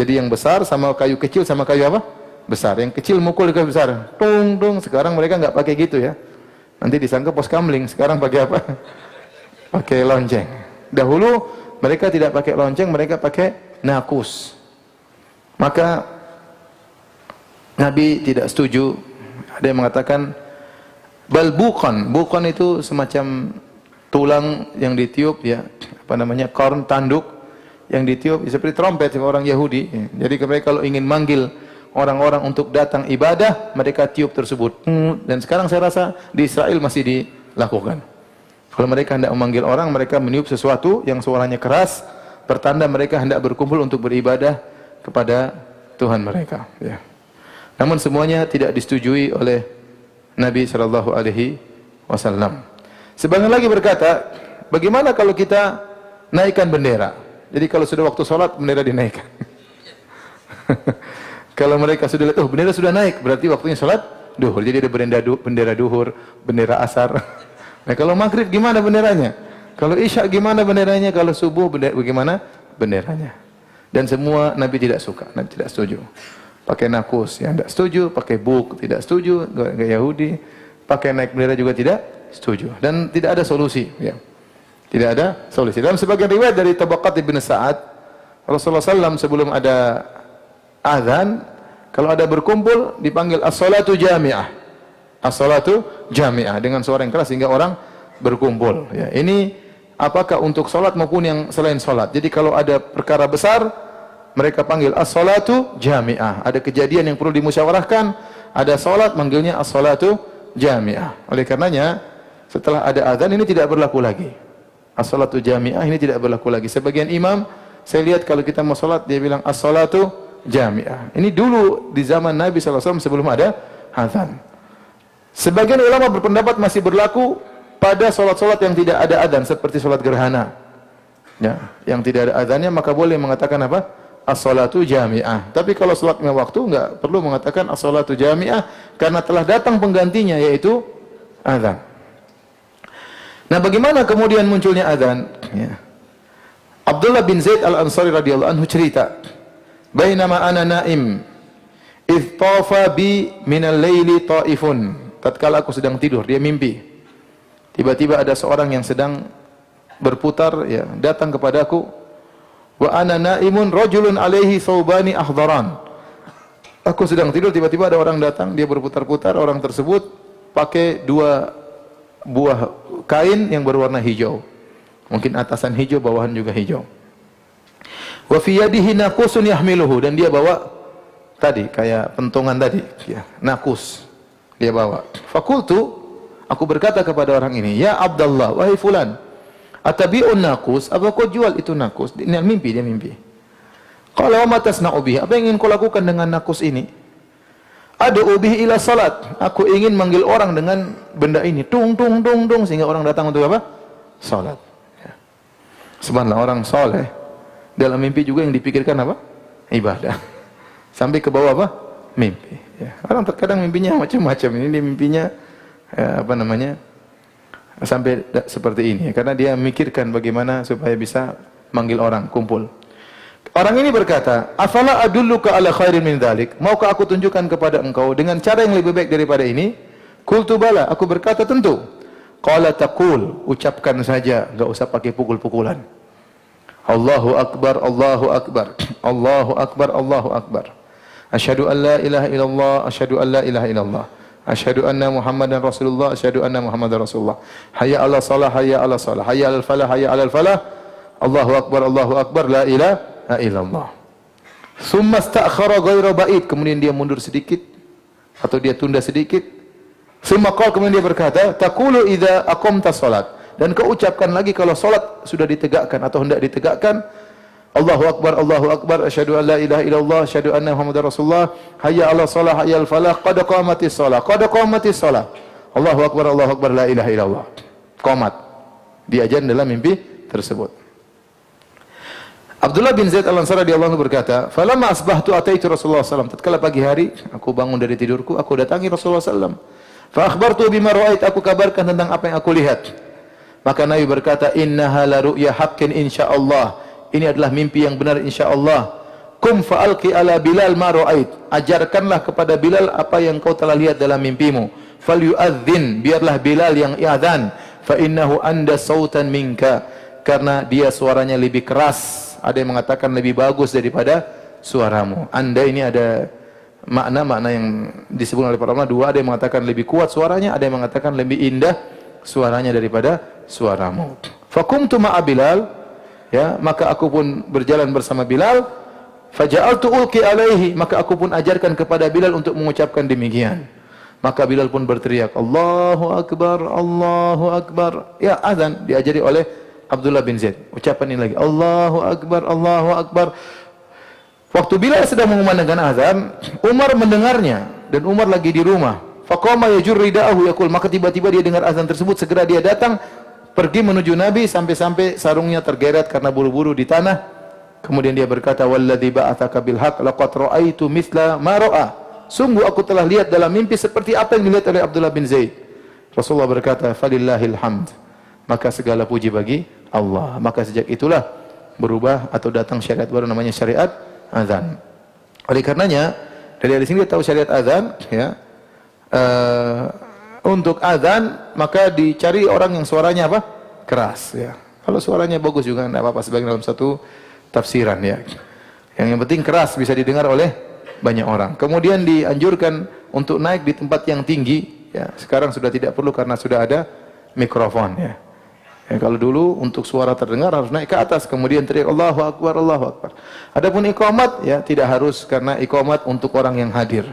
Speaker 1: Jadi yang besar sama kayu kecil sama kayu apa? Besar. Yang kecil mukul ke besar. Tung tung. Sekarang mereka nggak pakai gitu ya. Nanti disangka pos kamling. Sekarang pakai apa? Pakai lonceng. Dahulu mereka tidak pakai lonceng, mereka pakai nakus. Maka Nabi tidak setuju. Ada yang mengatakan bal bukan. Bukan itu semacam tulang yang ditiup ya, apa namanya? Korn, tanduk yang ditiup seperti trompet orang Yahudi. Jadi mereka kalau ingin manggil orang-orang untuk datang ibadah, mereka tiup tersebut. Dan sekarang saya rasa di Israel masih dilakukan. Kalau mereka hendak memanggil orang, mereka meniup sesuatu yang suaranya keras, pertanda mereka hendak berkumpul untuk beribadah kepada Tuhan mereka. Ya. Namun semuanya tidak disetujui oleh Nabi SAW. Sebagian lagi berkata, bagaimana kalau kita naikkan bendera? Jadi kalau sudah waktu sholat, bendera dinaikkan. Kalau mereka sudah lihat, oh bendera sudah naik, berarti waktunya sholat duhur. Jadi ada bendera duhur, bendera asar. Nah kalau maghrib gimana benderanya? Kalau isya gimana benderanya? Kalau subuh bagaimana benderanya? Dan semua Nabi tidak suka, Nabi tidak setuju. Pakai nakus, yang tidak setuju. Pakai buk, tidak setuju. Gaya Yahudi. Pakai naik bendera juga tidak setuju. Dan tidak ada solusi. Ya. Tidak ada solusi. Dalam sebagian riwayat dari Tabaqat Ibn Sa'ad, Rasulullah SAW sebelum ada azan, kalau ada berkumpul dipanggil as-salatu jami'ah. As-salatu jami'ah dengan suara yang keras sehingga orang berkumpul. Ya, ini apakah untuk salat maupun yang selain salat. Jadi kalau ada perkara besar, mereka panggil as-salatu jami'ah. Ada kejadian yang perlu dimusyawarahkan, ada salat manggilnya as-salatu jami'ah. Oleh karenanya setelah ada azan ini tidak berlaku lagi. As-salatu jami'ah ini tidak berlaku lagi. Sebagian imam saya lihat kalau kita mau salat dia bilang as-salatu jami'ah. Ini dulu di zaman Nabi SAW sebelum ada azan. Sebagian ulama berpendapat masih berlaku pada solat-solat yang tidak ada adzan seperti solat gerhana. Ya, yang tidak ada adzannya maka boleh mengatakan apa? As-salatu jami'ah. Tapi kalau solatnya waktu enggak perlu mengatakan as-salatu jami'ah karena telah datang penggantinya yaitu adzan. Nah, bagaimana kemudian munculnya adzan? Ya. Abdullah bin Zaid Al-Ansari radhiyallahu anhu cerita, "Bainama ana naim, idh tafa bi min al-laili ta'ifun." Tatkala aku sedang tidur, dia mimpi. Tiba-tiba ada seorang yang sedang berputar, ya, datang kepadaku. Wa ana naimun rajulun alaihi thawbani ahdharan. Aku sedang tidur, tiba-tiba ada orang datang, dia berputar-putar, orang tersebut pakai 2 buah kain yang berwarna hijau. Mungkin atasan hijau, bawahan juga hijau. Wa fi yadihi naqusun yahmiluhu, dan dia bawa tadi kayak pentungan tadi, ya, nakus. Dia bawa. Fakultu, aku berkata kepada orang ini, ya Abdullah, wahai fulan, atabi'un nakus, apa kau jual itu nakus? Ini mimpi, dia mimpi. Qala wa ma tasna'u bihi, apa yang ingin kau lakukan dengan nakus ini? Ad'u bihi ila salat, aku ingin manggil orang dengan benda ini, tung tung tung tung, sehingga orang datang untuk apa? Salat. Ya. Subhanallah, orang soleh dalam mimpi juga yang dipikirkan apa? Ibadah. Sampai ke bawah apa? Mimpi. Ya, orang terkadang mimpinya macam-macam. Ini mimpinya apa namanya? Sampai seperti ini, karena dia memikirkan bagaimana supaya bisa manggil orang kumpul. Orang ini berkata, "Afala adulluka ala khairin min dzalik?" Maukah aku tunjukkan kepada engkau dengan cara yang lebih baik daripada ini? Qultu bala, aku berkata tentu. Qala taqul, ucapkan saja, enggak usah pakai pukul-pukulan. Allahu akbar, Allahu akbar, Allahu akbar, Allahu akbar. Asyhadu an la ilaha illallah, asyhadu an la ilaha illallah. Asyhadu anna Muhammadan Rasulullah, asyhadu anna Muhammadan Rasulullah. Hayya 'alas shalah, hayya 'alas shalah, hayya 'alal falah, hayya 'alal falah. Allahu akbar, la ilaha illallah. Tsumma ista'khara ghairu ba'id, kemudian dia mundur sedikit atau dia tunda sedikit. Tsumma qala, kemudian dia berkata, taqulu idza aqamta shalat, dan kau ucapkan lagi kalau salat sudah ditegakkan atau hendak ditegakkan, Allahu akbar, asyhadu an la ilaha illallah, asyhadu anna Muhammadar Rasulullah, hayya 'alas shalah, hayya 'alal falah, qad qamatis shalah, qad qamatis shalah. Allahu akbar, la ilaha illallah. Qomat. Diajarkan dalam mimpi tersebut. Abdullah bin Zaid Al-Ansari radhiyallahu anhu berkata, "Falamma asbahtu ataitu Rasulullah sallallahu alaihi wasallam." Tatkala pagi hari, aku bangun dari tidurku, aku datangi Rasulullah sallallahu alaihi wasallam. Fa akhbartu bima ra'ait, aku kabarkan tentang apa yang aku lihat. Maka Nabi berkata, "Innaha la ru'ya haqqin insyaallah." Ini adalah mimpi yang benar insyaallah. Kum fa'alqi ala Bilal ma ra'ait. Ajarkanlah kepada Bilal apa yang kau telah lihat dalam mimpimu. Falyu'adzin, biarlah Bilal yang i'adzan. Fa innahu anda sautan minka, karena dia suaranya lebih keras. Ada yang mengatakan lebih bagus daripada suaramu. Anda ini ada makna-makna yang disebut oleh para ulama dua. Ada yang mengatakan lebih kuat suaranya, ada yang mengatakan lebih indah suaranya daripada suaramu. Fakumtu ma'a Bilal, ya, maka aku pun berjalan bersama Bilal. Faja'altu ulqi alaihi, maka aku pun ajarkan kepada Bilal untuk mengucapkan demikian. Maka Bilal pun berteriak, Allahu akbar, Allahu akbar. Ya, azan diajari oleh Abdullah bin Zaid. Ucapan ini lagi, Allahu akbar, Allahu akbar. Waktu Bilal sedang mengumandangkan azan, Umar mendengarnya dan Umar lagi di rumah. Faqama yajur rida'ahu yaqul, maka tiba-tiba dia dengar azan tersebut, segera dia datang pergi menuju Nabi sampai-sampai sarungnya tergeret karena buru-buru di tanah. Kemudian dia berkata, "Walladzi ba'atsaka bil haqq laqad ra'aitu mithla ma ra'a." Sungguh aku telah lihat dalam mimpi seperti apa yang dilihat oleh Abdullah bin Zaid. Rasulullah berkata, "Falillahil hamd." Maka segala puji bagi Allah. Maka sejak itulah berubah atau datang syariat baru namanya syariat azan. Oleh karenanya dari sini kita tahu syariat azan, ya. Untuk azan maka dicari orang yang suaranya apa? Keras, ya. Kalau suaranya bagus juga tidak apa-apa, sebagian dalam satu tafsiran, ya. Yang penting keras bisa didengar oleh banyak orang. Kemudian dianjurkan untuk naik di tempat yang tinggi, ya. Sekarang sudah tidak perlu karena sudah ada mikrofon, ya. Ya, kalau dulu untuk suara terdengar harus naik ke atas, kemudian teriak Allahu akbar, Allahu akbar. Adapun iqamat, ya, tidak harus, karena iqamat untuk orang yang hadir.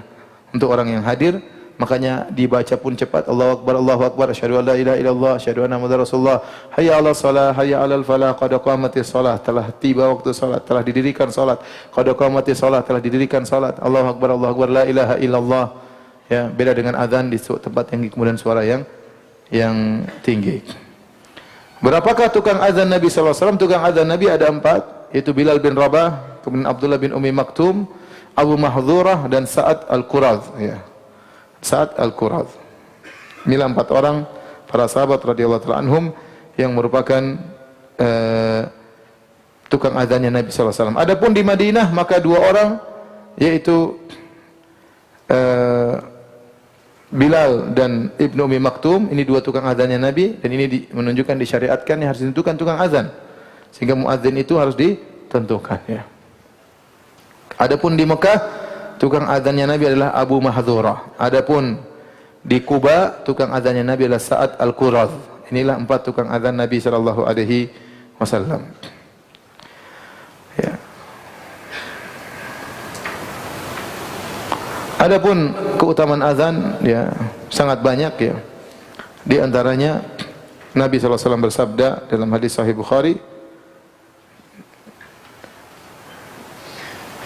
Speaker 1: Untuk orang yang hadir, makanya dibaca pun cepat, Allahu akbar, asyhadu an la ilaha illallah, asyhadu anna Muhammadar Rasulullah, hayya 'alas shalah, hayya 'alal falah, qad qamatis shalah, telah tiba waktu salat, telah didirikan salat, qad qamatis shalah, telah didirikan salat, Allahu akbar, la ilaha illallah. Ya, beda dengan azan di tempat yang kemudian suara yang tinggi. Berapakah tukang azan Nabi sallallahu alaihi wasallam? Tukang azan Nabi ada 4, yaitu Bilal bin Rabah, kemudian Abdullah bin Ummi Maktum, Abu Mahdhurah dan Sa'ad Al-Quradh, ya. Sa'ad Al-Quradh. Inilah 4 orang para sahabat radhiyallahu ta'ala anhum yang merupakan tukang azannya Nabi sallallahu alaihi wasallam. Adapun di Madinah maka 2 orang, yaitu Bilal dan Ibnu Ummi Maktum. Ini 2 tukang azannya Nabi, dan ini menunjukkan disyariatkannya harus ditentukan tukang azan, sehingga muadzin itu harus ditentukan, ya. Adapun di Mekah tukang azannya Nabi adalah Abu Mahdhurah. Adapun di Kuba tukang azannya Nabi adalah Sa'ad Al-Quradh. Inilah 4 tukang azan Nabi sallallahu alaihi wasallam. Ya. Adapun keutamaan azan, ya, sangat banyak, ya. Di antaranya Nabi sallallahu alaihi wasallam bersabda dalam hadis Sahih Bukhari,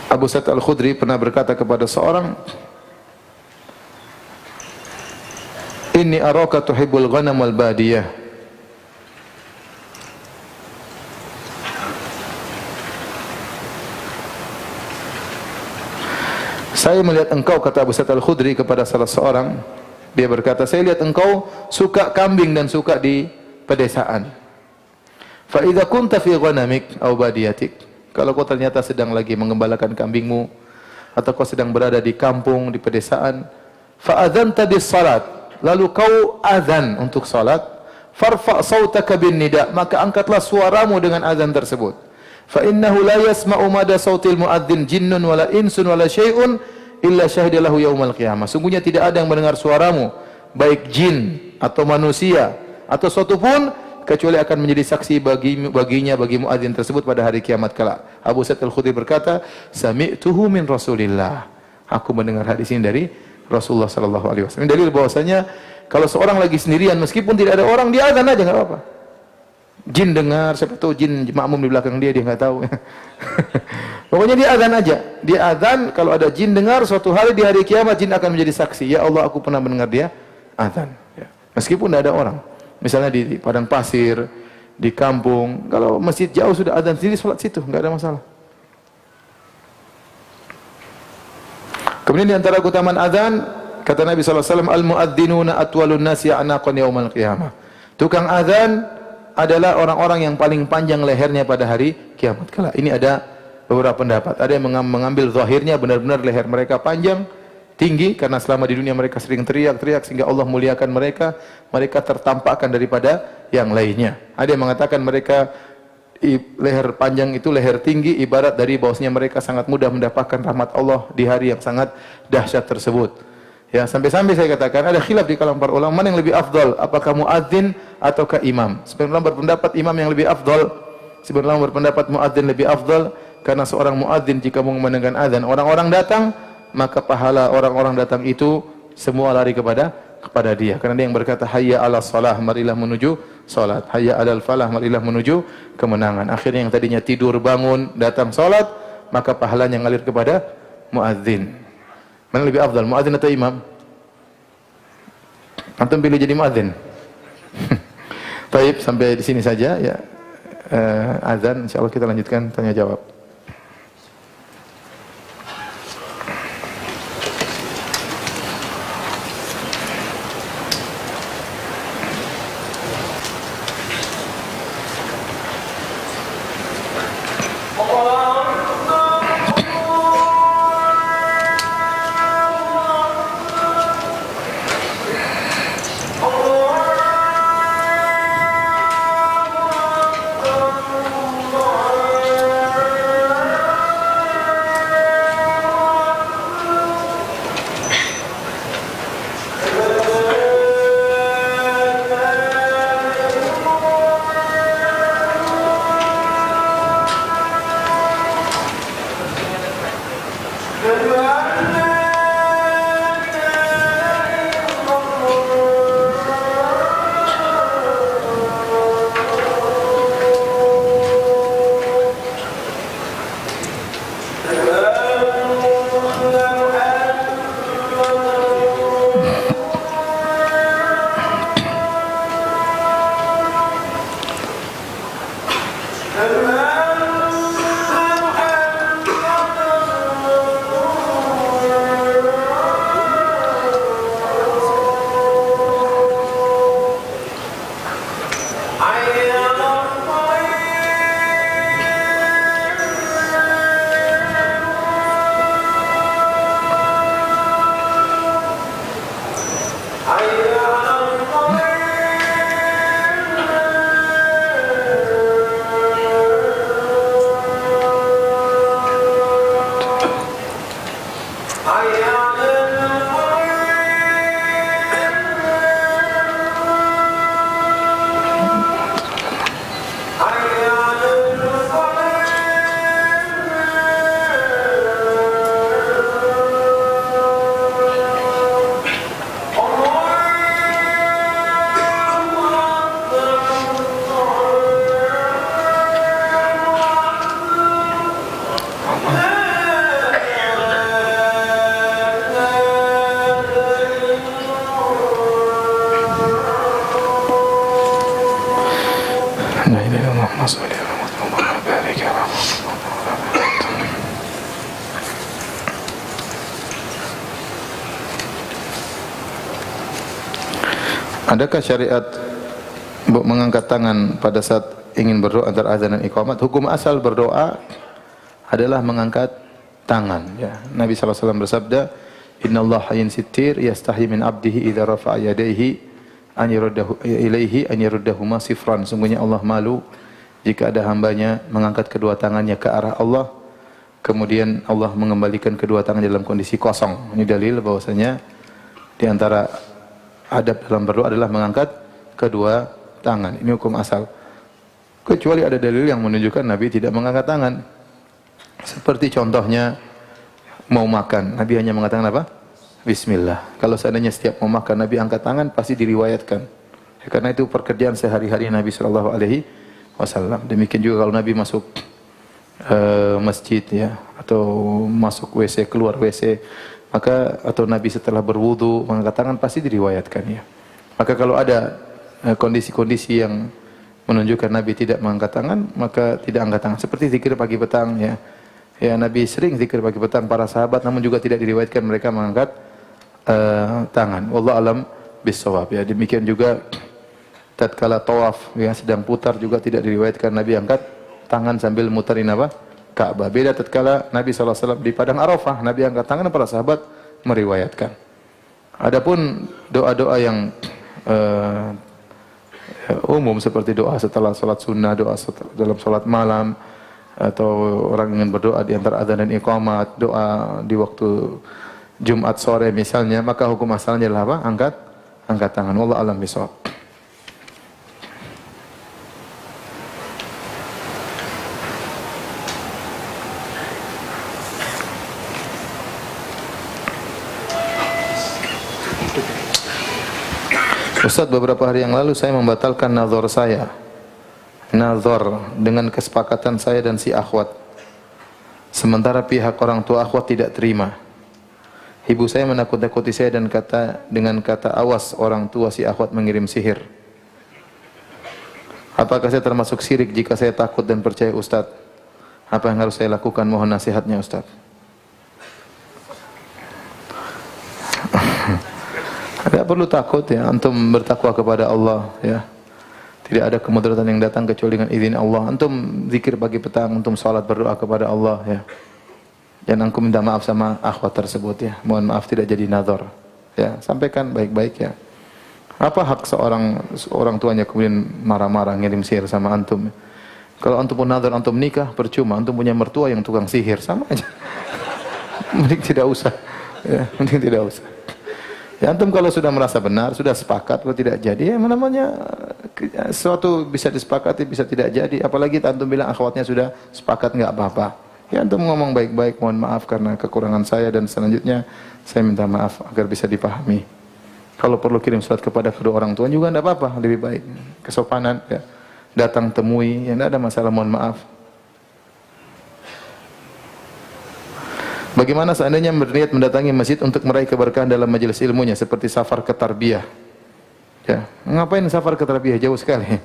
Speaker 1: Abu Sa'id Al-Khudri pernah berkata kepada seorang, "Inni araka tuhibbul ghanam wal badiyah." Saya melihat engkau, kata Abu Sa'id Al-Khudri kepada salah seorang, dia berkata, saya lihat engkau suka kambing dan suka di pedesaan. Fa idza kunta fi ghanamik aw badiyatik, kalau kau ternyata sedang lagi mengembalakan kambingmu atau kau sedang berada di kampung, di pedesaan, fa adzanta bis salat, lalu kau azan untuk salat, farfa' sautaka bin nida, maka angkatlah suaramu dengan azan tersebut. Fa innahu la yasma'u mada sautil muadzin jinnun wala insun wala syai'un illa syahidalahu yaumal qiyamah. Sungguhnya tidak ada yang mendengar suaramu, baik jin atau manusia atau suatu pun, kecuali akan menjadi saksi baginya bagi muadzin tersebut pada hari kiamat kelak. Abu Sa'id Al-Khudri berkata, sami'tuhu min Rasulillah. Aku mendengar hadis ini dari Rasulullah sallallahu alaihi wasallam. Ini dalil bahwasanya kalau seorang lagi sendirian meskipun tidak ada orang, dia azan aja enggak apa-apa. Jin dengar, siapa tahu jin makmum di belakang dia enggak tahu. Pokoknya dia azan aja. Dia azan, kalau ada jin dengar, suatu hari di hari kiamat jin akan menjadi saksi. Ya Allah, aku pernah mendengar dia azan. Ya. Meskipun tidak ada orang. Misalnya di padang pasir, di kampung, kalau masjid jauh sudah azan sendiri, salat situ, enggak ada masalah. Kemudian di antara keutamaan azan, kata Nabi sallallahu alaihi wasallam, al-muadzdinuna atwalun nasi a'naqan yaumal qiyamah. Tukang azan adalah orang-orang yang paling panjang lehernya pada hari kiamat kelak. Ini ada beberapa pendapat. Ada yang mengambil zahirnya benar-benar leher mereka panjang, tinggi, karena selama di dunia mereka sering teriak-teriak sehingga Allah muliakan mereka, mereka tertampakkan daripada yang lainnya. Ada yang mengatakan mereka leher panjang itu, leher tinggi, ibarat dari bahwasanya mereka sangat mudah mendapatkan rahmat Allah di hari yang sangat dahsyat tersebut. Ya, sampai-sampai saya katakan ada khilaf di kalangan para ulama mana yang lebih afdal, apakah muadzin ataukah imam. Sebagian ulama berpendapat imam yang lebih afdal, sebagian ulama berpendapat muadzin lebih afdal, karena seorang muadzin jika mengumandangkan azan, orang-orang datang, maka pahala orang-orang datang itu semua lari kepada dia. Karena dia yang berkata hayya 'alas shalah, marilah menuju salat. Hayya 'alal falah, marilah menuju kemenangan. Akhirnya yang tadinya tidur bangun datang salat, maka pahalanya ngalir kepada muadzin. Mana lebih afdal, muadzin atau imam? Antum pilih jadi muadzin. Baik, sampai di sini saja ya. Azan, insyaallah kita lanjutkan tanya jawab. Adakah syariat mengangkat tangan pada saat ingin berdoa antara azan dan iqamat? Hukum asal berdoa adalah mengangkat tangan. Ya. Nabi SAW bersabda, Inna Allah hayyun sittir yastahi min abdihi idza rafa'a yadayhi an yurdahu ilaihi an yurdahuma sifran. Sungguhnya Allah malu jika ada hambanya mengangkat kedua tangannya ke arah Allah, kemudian Allah mengembalikan kedua tangan dalam kondisi kosong. Ini dalil bahwasanya di antara adab dalam berdoa adalah mengangkat kedua tangan. Ini hukum asal. Kecuali ada dalil yang menunjukkan Nabi tidak mengangkat tangan. Seperti contohnya mau makan, Nabi hanya mengatakan apa? Bismillah. Kalau seandainya setiap mau makan Nabi angkat tangan, pasti diriwayatkan. Ya, karena itu pekerjaan sehari-hari Nabi sallallahu alaihi wasallam. Demikian juga kalau Nabi masuk masjid ya, atau masuk WC, keluar WC, maka atau Nabi setelah berwudu mengangkat tangan, pasti diriwayatkan ya. Maka kalau ada kondisi-kondisi yang menunjukkan Nabi tidak mengangkat tangan, maka tidak angkat tangan. Seperti zikir pagi petang ya. Ya, Nabi sering zikir pagi petang, para sahabat, namun juga tidak diriwayatkan mereka mengangkat tangan. Wallahu alam bissawab ya. Demikian juga tatkala tawaf ya, sedang putar juga tidak diriwayatkan Nabi angkat tangan sambil mutarin apa? Ka'bah. Beda tatkala Nabi SAW di padang Arafah, Nabi angkat tangan, para sahabat meriwayatkan. Adapun doa-doa yang umum seperti doa setelah salat sunnah, doa dalam salat malam, atau orang ingin berdoa di antara adzan dan iqamat, doa di waktu Jumat sore misalnya, maka hukum asalnya adalah apa? Angkat tangan. Wallahu a'lam bishawab. Ustaz, beberapa hari yang lalu saya membatalkan nazar saya. Nazar dengan kesepakatan saya dan si akhwat. Sementara pihak orang tua akhwat tidak terima. Ibu saya menakut-nakuti saya dan dengan kata awas orang tua si akhwat mengirim sihir. Apakah saya termasuk syirik jika saya takut dan percaya Ustaz? Apa yang harus saya lakukan? Mohon nasihatnya Ustaz. Tidak perlu takut ya, antum bertakwa kepada Allah ya. Tidak ada kemudaratan yang datang kecuali dengan izin Allah. Antum zikir pagi petang, antum salat berdoa kepada Allah ya. Dan antum minta maaf sama akhwat tersebut ya. Mohon maaf tidak jadi nazar. Ya, sampaikan baik-baik ya. Apa hak seorang tuanya kemudian marah-marah ngirim sihir sama antum? Kalau antum pun nazar, antum nikah, percuma. Antum punya mertua yang tukang sihir, sama aja. Mending tidak usah. Ya, mending tidak usah. Ya, antum kalau sudah merasa benar, sudah sepakat, kalau tidak jadi, ya namanya sesuatu bisa disepakati, bisa tidak jadi. Apalagi antum bilang akhwatnya sudah sepakat, enggak apa-apa. Ya, antum ngomong baik-baik, mohon maaf karena kekurangan saya dan selanjutnya saya minta maaf agar bisa dipahami. Kalau perlu kirim surat kepada kedua orang tua juga enggak apa-apa, lebih baik. Kesopanan ya. Datang temui, ya enggak ada masalah, mohon maaf. Bagaimana seandainya berniat mendatangi masjid untuk meraih keberkahan dalam majelis ilmunya seperti safar ke tarbiyah? Ya, ngapain safar ke tarbiyah? Jauh sekali.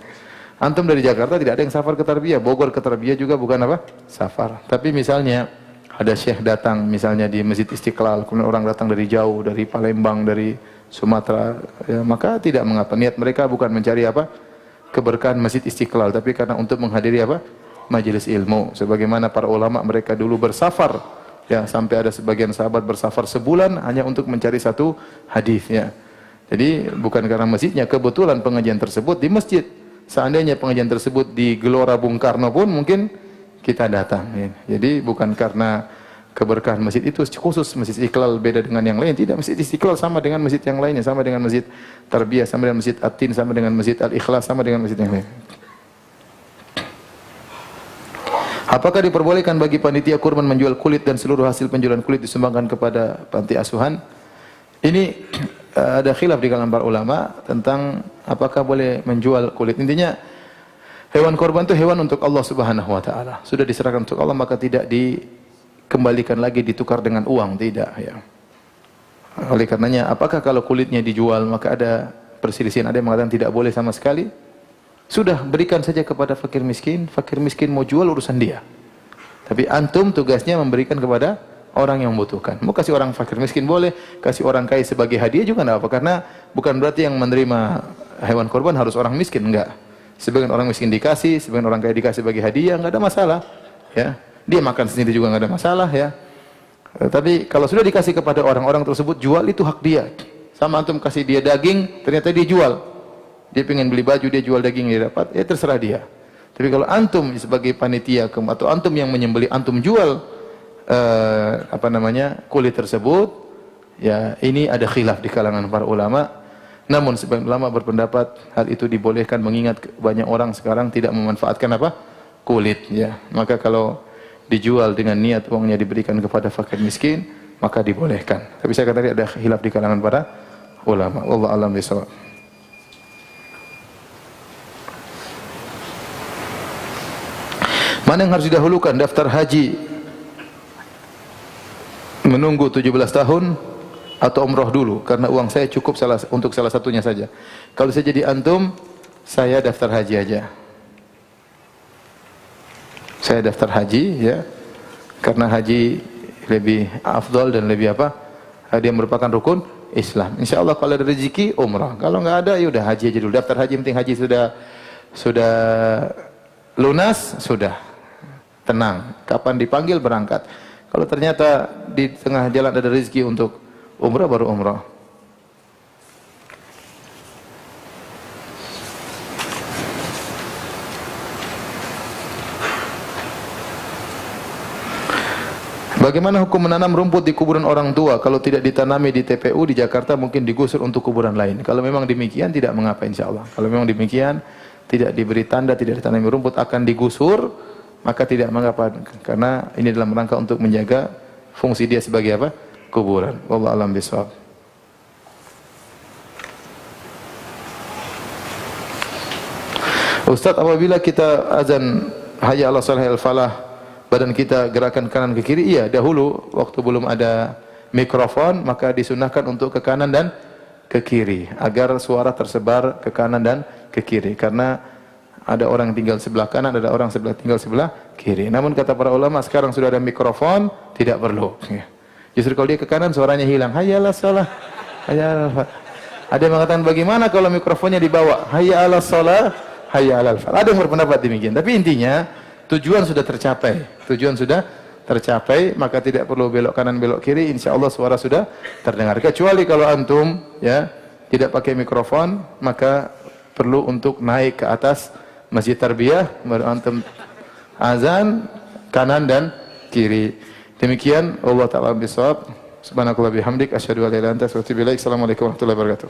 Speaker 1: Antum dari Jakarta tidak ada yang safar ke tarbiyah, Bogor ke tarbiyah juga bukan apa? Safar. Tapi misalnya ada syekh datang misalnya di Masjid Istiqlal, kemudian orang datang dari jauh, dari Palembang, dari Sumatera, ya, maka tidak mengapa. Niat mereka bukan mencari apa? Keberkahan Masjid Istiqlal, tapi karena untuk menghadiri apa? Majelis ilmu. Sebagaimana para ulama mereka dulu bersafar. Ya, sampai ada sebagian sahabat bersafar sebulan hanya untuk mencari satu hadis ya. Jadi bukan karena masjidnya, kebetulan pengajian tersebut di masjid. Seandainya pengajian tersebut di Gelora Bung Karno pun mungkin kita datang ya. Jadi bukan karena keberkahan masjid itu khusus Masjid Istiqlal beda dengan yang lain, tidak. Masjid Istiqlal sama dengan masjid yang lainnya, sama dengan Masjid Tarbiyah, sama dengan Masjid At-Tin, sama dengan Masjid Al-Ikhlas, sama dengan masjid yang lain. Apakah diperbolehkan bagi panitia kurban menjual kulit dan seluruh hasil penjualan kulit disumbangkan kepada panti asuhan? Ini ada khilaf di kalangan para ulama tentang apakah boleh menjual kulit. Intinya hewan kurban itu hewan untuk Allah Subhanahu wa taala. Sudah diserahkan untuk Allah, maka tidak dikembalikan lagi ditukar dengan uang, tidak ya. Oleh karenanya apakah kalau kulitnya dijual maka ada perselisihan, ada yang mengatakan tidak boleh sama sekali. Sudah, berikan saja kepada fakir miskin mau jual urusan dia. Tapi antum tugasnya memberikan kepada orang yang membutuhkan. Mau kasih orang fakir miskin boleh, kasih orang kaya sebagai hadiah juga enggak apa, karena bukan berarti yang menerima hewan korban harus orang miskin, enggak. Sebagian orang miskin dikasih, sebagian orang kaya dikasih sebagai hadiah, enggak ada masalah. Ya, dia makan sendiri juga enggak ada masalah ya. Tapi kalau sudah dikasih kepada orang-orang tersebut, jual itu hak dia. Sama antum kasih dia daging, ternyata dia jual. dia pengen beli baju, dia jual daging, dia dapat, ya terserah dia. Tapi kalau antum sebagai panitia atau antum yang menyembeli, antum jual kulit tersebut, ya ini ada khilaf di kalangan para ulama. Namun sebagian ulama berpendapat hal itu dibolehkan, mengingat banyak orang sekarang tidak memanfaatkan kulit, ya. Maka kalau dijual dengan niat uangnya diberikan kepada fakir miskin, maka dibolehkan. Tapi saya katakan ada khilaf di kalangan para ulama. Wallahu a'lam bishawab. Mana yang harus didahulukan, daftar haji menunggu 17 tahun atau umrah dulu? Karena uang saya cukup untuk salah satunya saja. Kalau saya jadi antum, saya daftar haji aja. Saya daftar haji, ya. Karena haji lebih afdal dan lebih dia merupakan rukun Islam. Insyaallah kalau ada rezeki umrah. Kalau enggak ada, ya udah haji aja dulu. Daftar haji, penting haji sudah lunas, sudah. Tenang, kapan dipanggil berangkat. Kalau ternyata di tengah jalan ada rezeki untuk umrah, baru umrah. Bagaimana hukum menanam rumput di kuburan orang tua? Kalau tidak ditanami di TPU di Jakarta, mungkin digusur untuk kuburan lain. Kalau memang demikian, tidak mengapa insyaallah. Kalau memang demikian, tidak diberi tanda, tidak ditanami rumput, akan digusur, maka tidak mengapa, karena ini dalam rangka untuk menjaga fungsi dia sebagai kuburan. Wallahu a'lam bishawab. Ustaz, apabila kita azan hayya 'alas shalah al falah, badan kita gerakan kanan ke kiri, iya, dahulu waktu belum ada mikrofon maka disunahkan untuk ke kanan dan ke kiri agar suara tersebar ke kanan dan ke kiri, karena ada orang tinggal sebelah kanan, ada orang tinggal sebelah kiri. Namun kata para ulama, sekarang sudah ada mikrofon, tidak perlu. Justru kalau dia ke kanan suaranya hilang. Hayya 'alas shalah, hayya 'alal falah. Ada yang mengatakan bagaimana kalau mikrofonnya dibawa? Hayya 'alas shalah, hayya 'alal falah. Ada yang berpendapat demikian. Tapi intinya tujuan sudah tercapai. Tujuan sudah tercapai, maka tidak perlu belok kanan belok kiri. Insyaallah suara sudah terdengar. Kecuali kalau antum tidak pakai mikrofon, maka perlu untuk naik ke atas Masjid Tarbiyah, baru antum azan kanan dan kiri. Demikian, Allah Ta'ala bishawab. Subhanakallah bihamdik, asyhadu an la ilaha illa anta, astaghfiruka wa atubu ilaik. Assalamualaikum warahmatullahi wabarakatuh.